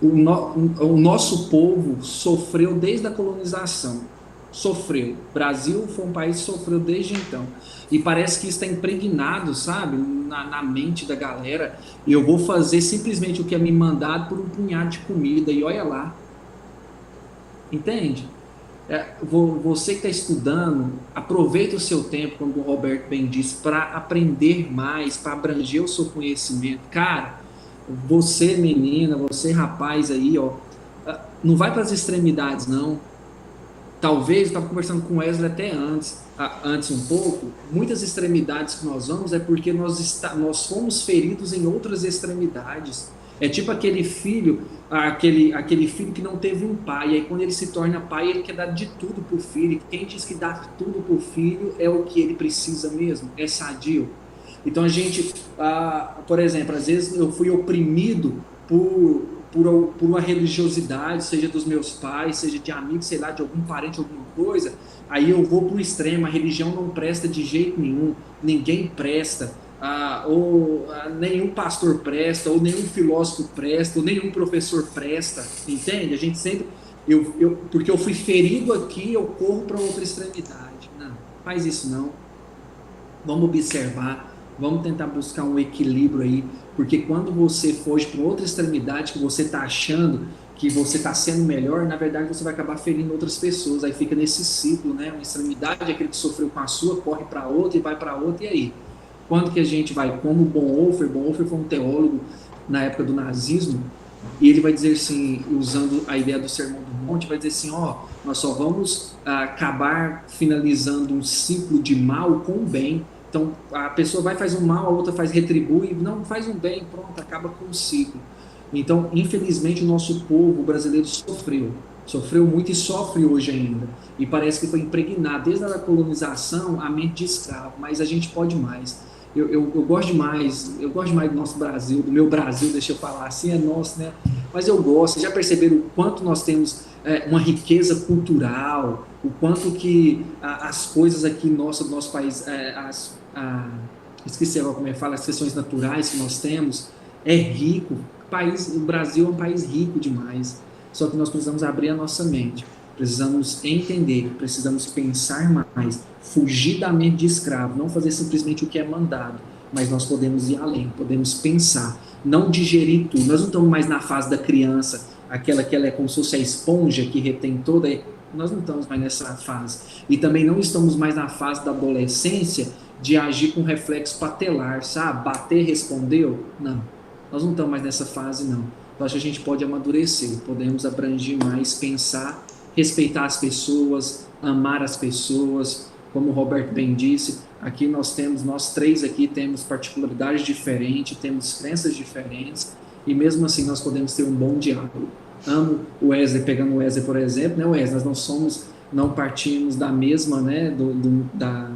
O nosso povo sofreu desde a colonização. Sofreu. O Brasil foi um país que sofreu desde então. E parece que isso está impregnado, sabe, na mente da galera. E eu vou fazer simplesmente o que é me mandado por um punhado de comida. E olha lá. Entende? Você que está estudando, aproveita o seu tempo, como o Roberto bem disse, para aprender mais, para abranger o seu conhecimento. Cara, você menina, você rapaz aí, não vai para as extremidades, não. Talvez, eu estava conversando com o Wesley até antes um pouco, muitas extremidades que nós vamos é porque nós fomos feridos em outras extremidades. É tipo aquele filho, aquele filho que não teve um pai, e aí quando ele se torna pai, ele quer dar de tudo pro filho. Quem diz que dá tudo pro filho é o que ele precisa mesmo, é sadio. Então a gente, por exemplo, às vezes eu fui oprimido por uma religiosidade, seja dos meus pais, seja de amigos, sei lá, de algum parente, alguma coisa, aí eu vou para o extremo, a religião não presta de jeito nenhum, ninguém presta, nenhum pastor presta, ou nenhum filósofo presta, ou nenhum professor presta, entende? A gente sempre, porque eu fui ferido aqui, eu corro para outra extremidade. Não, faz isso não. Vamos observar, vamos tentar buscar um equilíbrio aí, porque quando você foge para outra extremidade que você está achando que você está sendo melhor, na verdade você vai acabar ferindo outras pessoas, aí fica nesse ciclo, né? Uma extremidade é aquele que sofreu com a sua, corre para outra e vai para outra, e aí? Quando que a gente vai, como Bonhoeffer foi um teólogo na época do nazismo, e ele vai dizer assim, usando a ideia do Sermão do Monte, vai dizer assim, nós só vamos acabar finalizando um ciclo de mal com o bem. Então, a pessoa vai faz um mal, a outra retribui, não, faz um bem, pronto, acaba com o ciclo. Então, infelizmente, o nosso povo brasileiro sofreu muito e sofre hoje ainda. E parece que foi impregnado, desde a colonização, a mente de escravo, mas a gente pode mais. Eu gosto demais do nosso Brasil, do meu Brasil, deixa eu falar assim, é nosso, né? Mas eu gosto, vocês já perceberam o quanto nós temos uma riqueza cultural, o quanto que as coisas aqui do nosso país, esqueci agora como é que fala, as questões naturais que nós temos, é rico. O Brasil é um país rico demais, só que nós precisamos abrir a nossa mente, precisamos entender, precisamos pensar mais, fugir da mente de escravo, não fazer simplesmente o que é mandado, mas nós podemos ir além, podemos pensar, não digerir tudo. Nós não estamos mais na fase da criança, aquela que ela é como se fosse a esponja que retém toda. Nós não estamos mais nessa fase. E também não estamos mais na fase da adolescência de agir com reflexo patelar, sabe? Bater, respondeu? Não. Nós não estamos mais nessa fase, não. Eu acho que a gente pode amadurecer, podemos abranger mais, pensar, respeitar as pessoas, amar as pessoas. Como o Roberto bem disse, aqui nós três aqui temos particularidades diferentes, temos crenças diferentes, e mesmo assim nós podemos ter um bom diálogo. Amo o Wesley, pegando o Wesley por exemplo, né, Wesley? Nós não partimos da mesma, né, da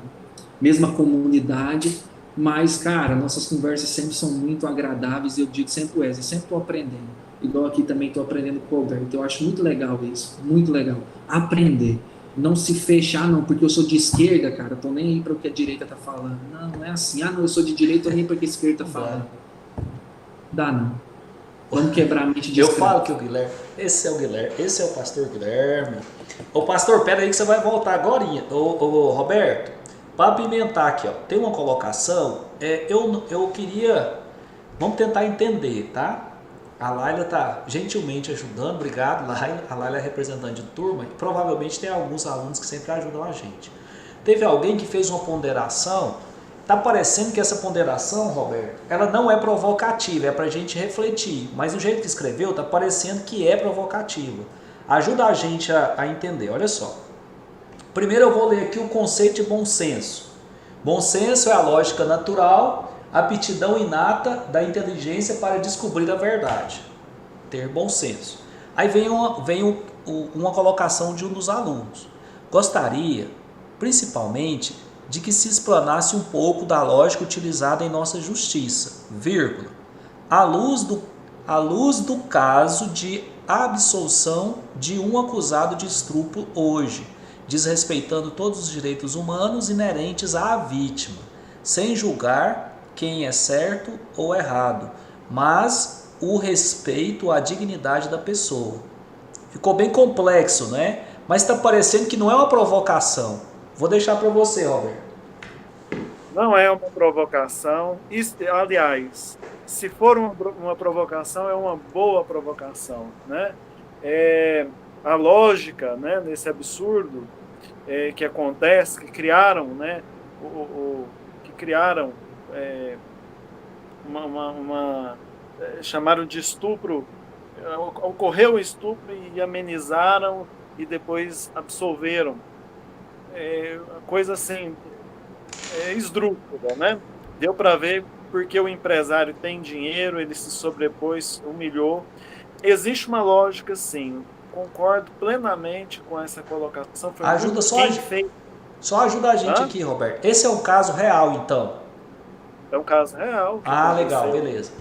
mesma comunidade, mas, cara, nossas conversas sempre são muito agradáveis, e eu digo sempre, Wesley, sempre estou aprendendo, igual aqui também estou aprendendo com o Roberto. Eu acho muito legal isso, muito legal, aprender. Não se fechar, não, porque eu sou de esquerda, cara, eu tô nem aí para o que a direita tá falando. Não, não é assim. Não, eu sou de direita, eu nem para o que a esquerda tá falando. Dá não. Vamos quebrar a mente de Eu esquerda. falo que o Guilherme, esse é o pastor Guilherme. Ô pastor, pera aí que você vai voltar agora. Ô Roberto, para apimentar aqui, ó, tem uma colocação, eu queria, vamos tentar entender, tá? A Laila está gentilmente ajudando, obrigado Laila. A Laila é representante de turma e provavelmente tem alguns alunos que sempre ajudam a gente. Teve alguém que fez uma ponderação, está parecendo que essa ponderação, Roberto, ela não é provocativa, é para a gente refletir, mas o jeito que escreveu está parecendo que é provocativa. Ajuda a gente a entender, olha só. Primeiro eu vou ler aqui o conceito de bom senso. Bom senso é a lógica natural, aptidão inata da inteligência para descobrir a verdade. Ter bom senso. Aí vem uma colocação de um dos alunos. Gostaria, principalmente, de que se explanasse um pouco da lógica utilizada em nossa justiça, vírgula, à luz do caso de absolução de um acusado de estupro hoje, desrespeitando todos os direitos humanos inerentes à vítima, sem julgar quem é certo ou errado, mas o respeito à dignidade da pessoa. Ficou bem complexo, né? Mas está parecendo que não é uma provocação. Vou deixar para você, Roberto. Não é uma provocação. Aliás, se for uma provocação, é uma boa provocação, né? A lógica, né, nesse absurdo que acontece, que criaram, né, chamaram de estupro, ocorreu um estupro e amenizaram e depois absolveram. Coisa assim, esdrúxula, né? Deu para ver porque o empresário tem dinheiro, ele se sobrepôs, humilhou. Existe uma lógica, sim. Concordo plenamente com essa colocação. Foi Ajuda muito só, bem feito. só ajuda a gente Hã? aqui, Roberto. Esse é um caso real, então. É um caso real que Ah, legal, aconteceu. beleza.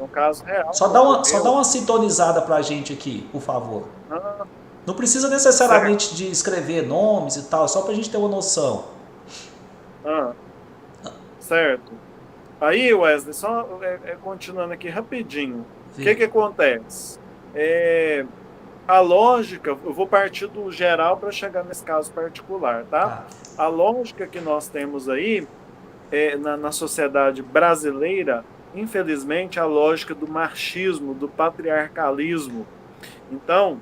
É um caso real Só que só dá ocorreu. uma sintonizada pra gente aqui, por favor. Ah, Não precisa certo. necessariamente de escrever nomes e tal, só pra gente ter uma noção. Ah, certo. Aí, Wesley, só continuando aqui rapidinho. O que Vê. que acontece? É, a lógica, eu vou partir do geral para chegar nesse caso particular, tá? Tá. A lógica que nós temos aí na sociedade brasileira, infelizmente, a lógica do machismo, do patriarcalismo. Então,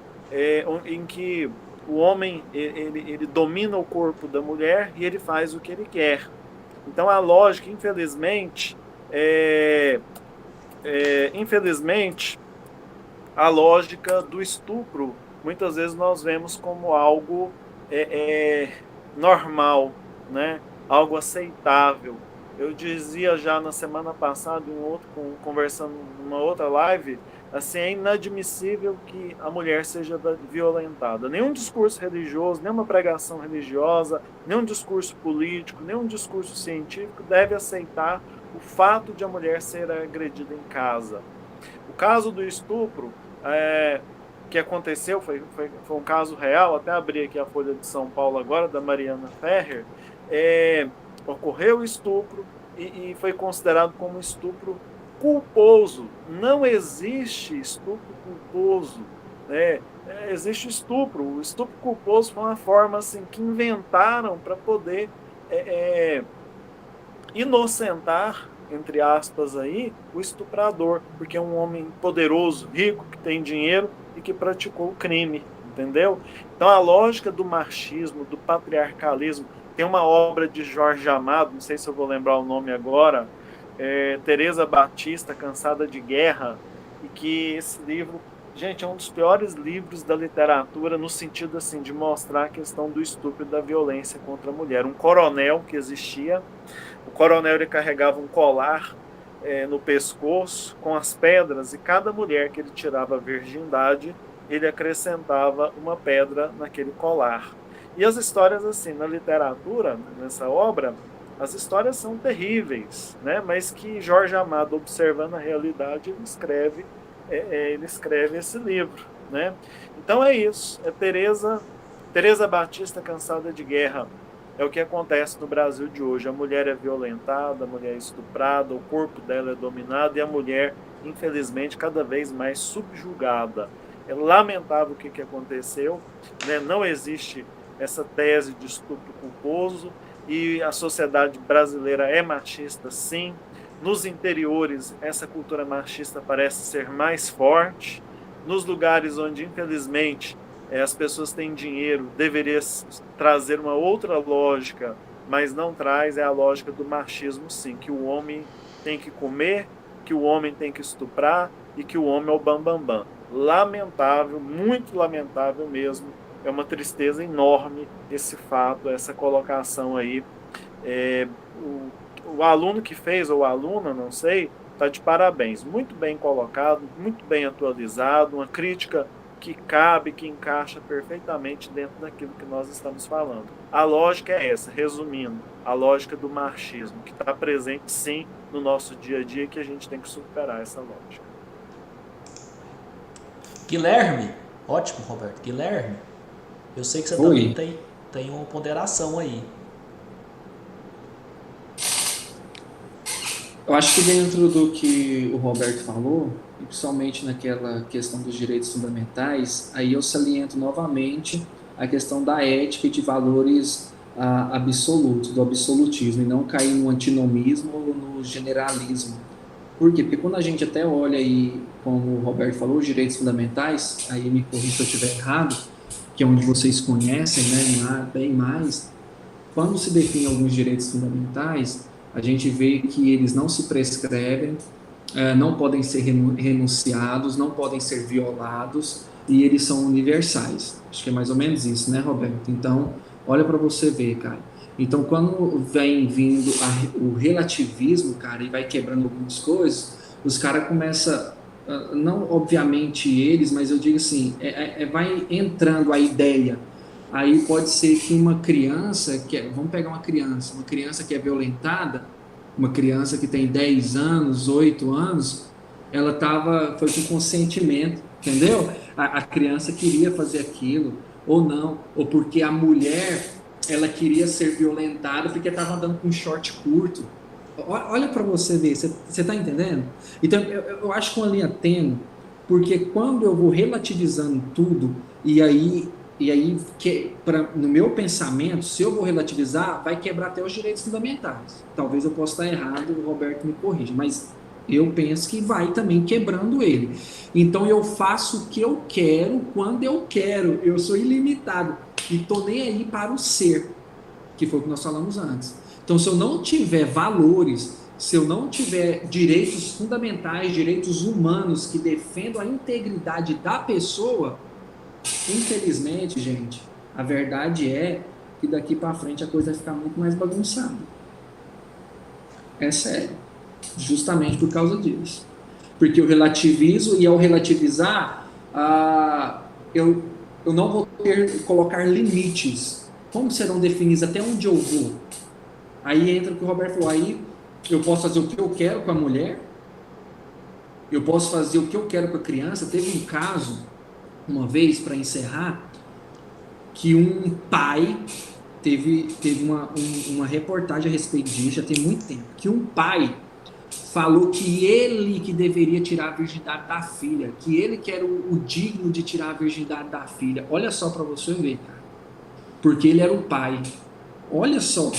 em que o homem ele domina o corpo da mulher e ele faz o que ele quer. Então, a lógica, infelizmente, infelizmente, a lógica do estupro, muitas vezes nós vemos como algo normal, né? Algo aceitável. Eu dizia já na semana passada, conversando numa outra live, assim, é inadmissível que a mulher seja violentada. Nenhum discurso religioso, nenhuma pregação religiosa, nenhum discurso político, nenhum discurso científico deve aceitar o fato de a mulher ser agredida em casa. O caso do estupro que aconteceu foi um caso real, até abri aqui a Folha de São Paulo agora, da Mariana Ferrer. Ocorreu o estupro e foi considerado como estupro culposo. Não existe estupro culposo, né? Existe estupro. O estupro culposo foi uma forma assim, que inventaram para poder inocentar, entre aspas, aí, o estuprador, porque é um homem poderoso, rico, que tem dinheiro e que praticou o crime, entendeu? Então a lógica do machismo, do patriarcalismo, tem uma obra de Jorge Amado, não sei se eu vou lembrar o nome agora, Teresa Batista, Cansada de Guerra, e que esse livro, gente, é um dos piores livros da literatura no sentido assim de mostrar a questão do estupro e da violência contra a mulher. Um coronel que existia, o coronel ele carregava um colar no pescoço com as pedras, e cada mulher que ele tirava a virgindade, ele acrescentava uma pedra naquele colar. E as histórias, assim, na literatura, nessa obra, as histórias são terríveis, né? Mas que Jorge Amado, observando a realidade, ele escreve esse livro, né? Então é isso, Teresa Batista, Cansada de Guerra. É o que acontece no Brasil de hoje. A mulher é violentada, a mulher é estuprada, o corpo dela é dominado e a mulher, infelizmente, cada vez mais subjugada. É lamentável o que aconteceu, né? Não existe essa tese de estupro culposo e a sociedade brasileira é machista, sim. Nos interiores, essa cultura machista parece ser mais forte. Nos lugares onde, infelizmente, as pessoas têm dinheiro, deveria trazer uma outra lógica, mas não traz, é a lógica do machismo, sim, que o homem tem que comer, que o homem tem que estuprar e que o homem é o bambambam. Lamentável, muito lamentável mesmo, é uma tristeza enorme esse fato, essa colocação aí. O aluno que fez, ou a aluna, não sei, está de parabéns, muito bem colocado, muito bem atualizado, uma crítica que cabe, que encaixa perfeitamente dentro daquilo que nós estamos falando. A lógica é essa, resumindo, a lógica do machismo, que está presente sim no nosso dia a dia, que a gente tem que superar essa lógica. Guilherme, ótimo, Roberto. Guilherme, eu sei que você também tem uma ponderação aí. Eu acho que dentro do que o Roberto falou, e principalmente naquela questão dos direitos fundamentais, aí eu saliento novamente a questão da ética e de valores absolutos, do absolutismo, e não cair no antinomismo ou no generalismo. Por quê? Porque quando a gente até olha aí, como o Roberto falou, os direitos fundamentais, aí me corrija se eu estiver errado, que é onde vocês conhecem, né, bem mais, quando se define alguns direitos fundamentais, a gente vê que eles não se prescrevem, não podem ser renunciados, não podem ser violados, e eles são universais. Acho que é mais ou menos isso, né, Roberto? Então, olha para você ver, cara. Então, quando vem vindo o relativismo, cara, e vai quebrando algumas coisas, os caras começam, não obviamente eles, mas eu digo assim, vai entrando a ideia. Aí pode ser que uma criança, vamos pegar uma criança que é violentada, uma criança que tem 10 anos, 8 anos, foi com consentimento, entendeu? A criança queria fazer aquilo, ou não, ou porque a mulher ela queria ser violentada porque estava andando com um short curto. Olha para você ver, você está entendendo? Então eu acho que uma linha tênue, porque quando eu vou relativizando tudo, no meu pensamento, se eu vou relativizar, vai quebrar até os direitos fundamentais. Talvez eu possa estar errado, o Roberto me corrija, mas eu penso que vai também quebrando ele. Então eu faço o que eu quero, quando eu quero, eu sou ilimitado e estou nem aí para o ser, que foi o que nós falamos antes. Então, se eu não tiver valores, se eu não tiver direitos fundamentais, direitos humanos que defendam a integridade da pessoa, infelizmente, gente, a verdade é que daqui para frente a coisa vai ficar muito mais bagunçada. É sério. Justamente por causa disso. Porque eu relativizo e ao relativizar, eu não vou colocar limites. Como serão definidos até onde eu vou? Aí entra o que o Roberto falou, aí eu posso fazer o que eu quero com a mulher, eu posso fazer o que eu quero com a criança. Teve um caso, uma vez, para encerrar, que um pai, teve uma reportagem a respeito disso, já tem muito tempo, que um pai falou que ele que deveria tirar a virgindade da filha, que ele que era o digno de tirar a virgindade da filha. Olha só para você ver, cara. Porque ele era o pai. Olha só.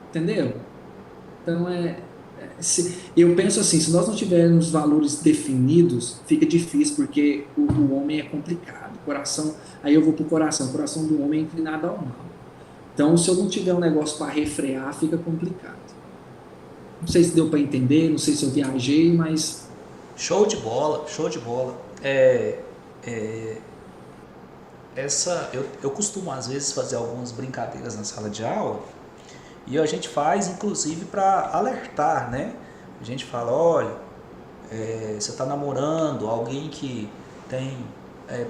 Entendeu? Então eu penso assim, se nós não tivermos valores definidos, fica difícil, porque o homem é complicado. O coração, aí eu vou pro coração. O coração do homem é inclinado ao mal. Então, se eu não tiver um negócio para refrear, fica complicado. Não sei se deu para entender, não sei se eu viajei, mas... Show de bola, show de bola. Eu costumo, às vezes, fazer algumas brincadeiras na sala de aula, e a gente faz, inclusive, para alertar, né? A gente fala, olha, você está namorando alguém que tem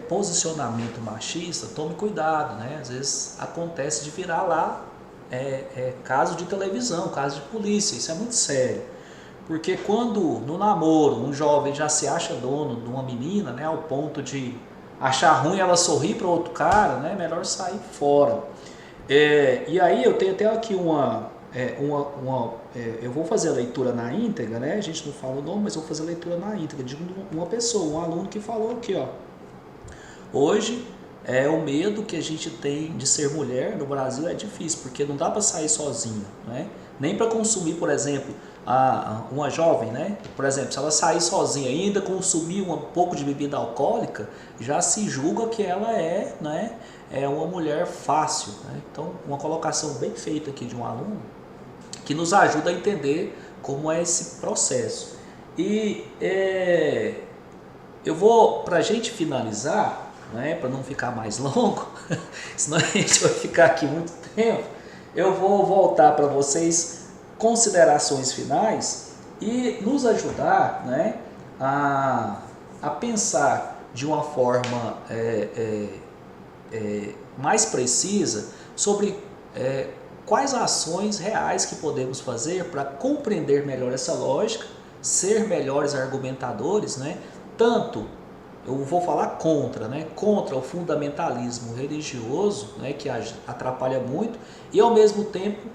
posicionamento machista, tome cuidado, né? Às vezes acontece de virar lá caso de televisão, caso de polícia, isso é muito sério. Porque quando no namoro um jovem já se acha dono de uma menina, né, ao ponto de achar ruim ela sorrir para outro cara, né, melhor sair fora. E aí eu tenho até aqui eu vou fazer a leitura na íntegra, né? A gente não fala o nome, mas eu vou fazer a leitura na íntegra de uma pessoa, um aluno que falou aqui, ó. Hoje, o medo que a gente tem de ser mulher no Brasil é difícil, porque não dá para sair sozinha, né? Nem para consumir, por exemplo, uma jovem, né? Por exemplo, se ela sair sozinha e ainda consumir um pouco de bebida alcoólica, já se julga que ela né, uma mulher fácil, né? Então, uma colocação bem feita aqui de um aluno que nos ajuda a entender como é esse processo. E eu vou, para a gente finalizar, né, para não ficar mais longo, senão a gente vai ficar aqui muito tempo, eu vou voltar para vocês considerações finais e nos ajudar, né, a pensar de uma forma mais precisa sobre quais ações reais que podemos fazer para compreender melhor essa lógica, ser melhores argumentadores, né, tanto eu vou falar contra, né? Contra o fundamentalismo religioso, né? Que atrapalha muito, e ao mesmo tempo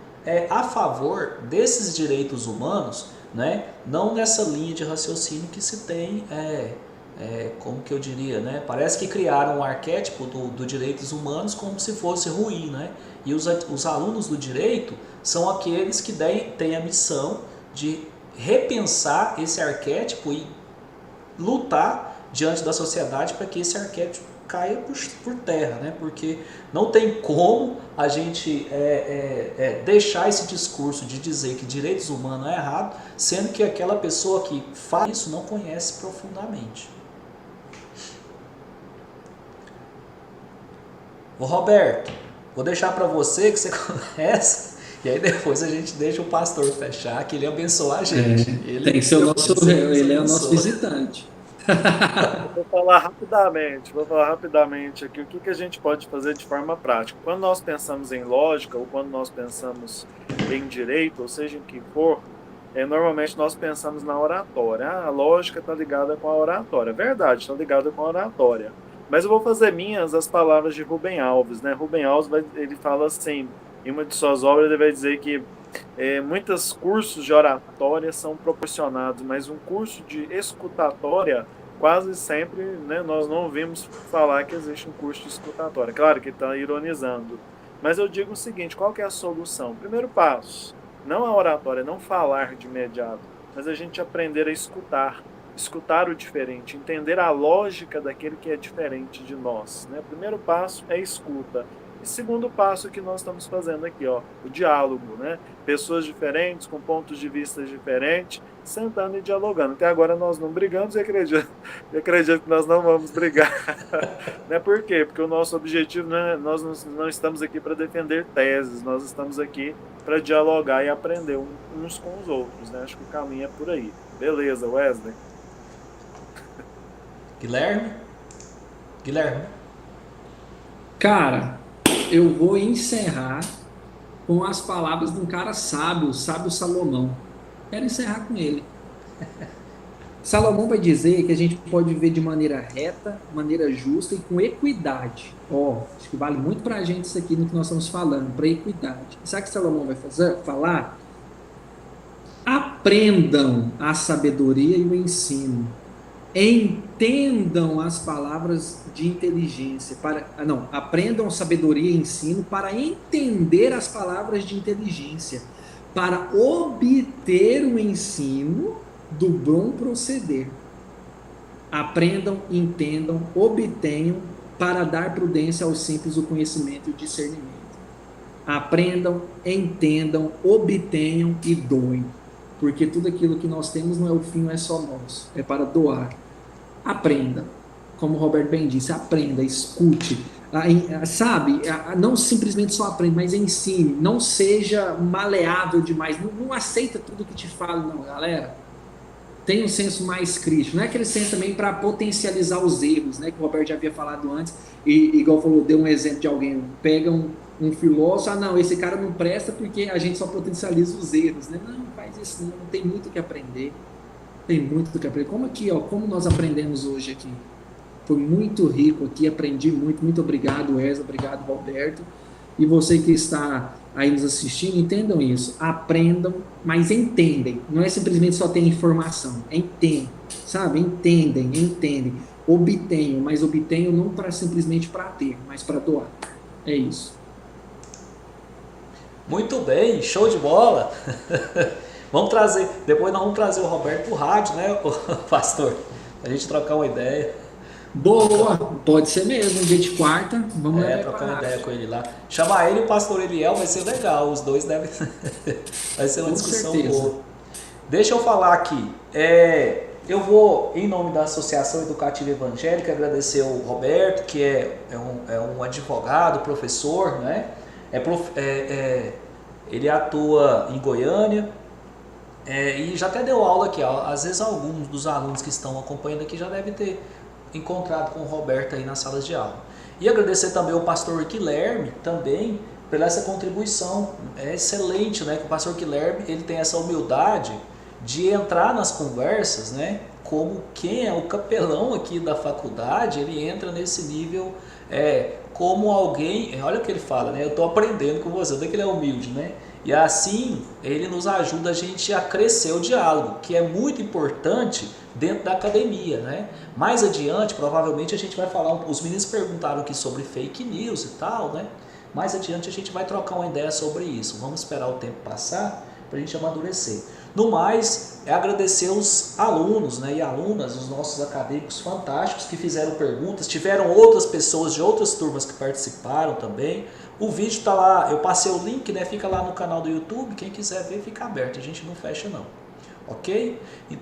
a favor desses direitos humanos, né? Não nessa linha de raciocínio que se tem, como que eu diria, né? Parece que criaram um arquétipo do direitos humanos como se fosse ruim, né? E os alunos do direito são aqueles que têm a missão de repensar esse arquétipo e lutar diante da sociedade para que esse arquétipo caia por terra, né? Porque não tem como a gente deixar esse discurso de dizer que direitos humanos é errado, sendo que aquela pessoa que faz isso não conhece profundamente. Ô Roberto, Vou deixar para você que você começa, e aí depois a gente deixa o pastor fechar, que ele abençoa a gente. Tem que ser o nosso, ele nos ele é o nosso abençoa. visitante. Eu vou falar rapidamente aqui o que a gente pode fazer de forma prática. Quando nós pensamos em lógica, ou quando nós pensamos em direito, ou seja, em que for, normalmente nós pensamos na oratória. A lógica está ligada com a oratória. Verdade, está ligada com a oratória. Mas eu vou fazer minhas as palavras de Rubem Alves, né? Rubem Alves, ele fala assim, em uma de suas obras ele vai dizer que muitos cursos de oratória são proporcionados, mas um curso de escutatória, quase sempre, né, nós não ouvimos falar que existe um curso de escutatória. Claro que está ironizando. Mas eu digo o seguinte, qual que é a solução? Primeiro passo, não a oratória, não falar de imediato, mas a gente aprender a escutar o diferente, entender a lógica daquele que é diferente de nós, né? O primeiro passo é escuta. E segundo passo que nós estamos fazendo aqui, ó, o diálogo, né? Pessoas diferentes, com pontos de vista diferentes, sentando e dialogando. Até agora nós não brigamos e acredito que nós não vamos brigar. Né? Por quê? Porque o nosso objetivo, né, nós não estamos aqui para defender teses, nós estamos aqui para dialogar e aprender uns com os outros. Né? Acho que o caminho é por aí. Beleza, Wesley? Guilherme? Cara, eu vou encerrar com as palavras de um cara sábio, o sábio Salomão. Quero encerrar com ele. Salomão vai dizer que a gente pode viver de maneira reta, maneira justa e com equidade. Acho que vale muito para a gente isso aqui no que nós estamos falando, para equidade. Sabe o que Salomão vai falar? Aprendam a sabedoria e o ensino. Entendam as palavras de inteligência. Aprendam sabedoria e ensino para entender as palavras de inteligência, para obter o ensino do bom proceder. Aprendam, entendam, obtenham para dar prudência aos simples o conhecimento e o discernimento. Aprendam, entendam, obtenham e doem. Porque tudo aquilo que nós temos não é o fim, não é só nosso, é para doar. Aprenda, como o Roberto bem disse, aprenda, escute, sabe, não simplesmente só aprenda, mas ensine, não seja maleável demais, não aceita tudo que te falam, não, galera. Tenha um senso mais crítico, não é aquele senso também para potencializar os erros, né, que o Roberto já havia falado antes, e igual falou, deu um exemplo de alguém, pega um filósofo, não, esse cara não presta porque a gente só potencializa os erros, né? Não faz isso não, tem muito que aprender, como aqui, como nós aprendemos hoje aqui, foi muito rico aqui, aprendi muito obrigado Wesley, obrigado Roberto, e você que está aí nos assistindo, entendam isso, aprendam, mas entendem, não é simplesmente só ter informação, entendem, sabe, entendem, obtenham, mas obtenham não simplesmente para ter, mas para doar, é isso. Muito bem, show de bola. Depois nós vamos trazer o Roberto pro rádio, né, pastor? A gente trocar uma ideia. Boa, pode ser mesmo, um dia de quarta, vamos trocar uma ideia com ele lá. Chamar ele e o pastor Eliel vai ser legal, os dois devem. Vai ser uma com discussão certeza. boa. Deixa eu falar aqui. Eu vou, em nome da Associação Educativa Evangélica, agradecer ao Roberto, que é um advogado, professor, né? Ele atua em Goiânia e já até deu aula aqui. Às vezes alguns dos alunos que estão acompanhando aqui já devem ter encontrado com o Roberto aí nas salas de aula. E agradecer também ao pastor Guilherme também pela essa contribuição excelente, né? Que o pastor Guilherme ele tem essa humildade de entrar nas conversas, né? Como quem é o capelão aqui da faculdade, ele entra nesse nível como alguém, olha o que ele fala, né? Eu estou aprendendo com você, até que ele é humilde, né? E assim ele nos ajuda a gente a crescer o diálogo, que é muito importante dentro da academia, né? Mais adiante, provavelmente a gente vai falar, os meninos perguntaram aqui sobre fake news e tal, né? Mais adiante a gente vai trocar uma ideia sobre isso. Vamos esperar o tempo passar para a gente amadurecer. No mais, agradecer os alunos, né, e alunas, os nossos acadêmicos fantásticos que fizeram perguntas. Tiveram outras pessoas de outras turmas que participaram também. O vídeo está lá, eu passei o link, né, fica lá no canal do YouTube. Quem quiser ver, fica aberto, a gente não fecha não. Ok?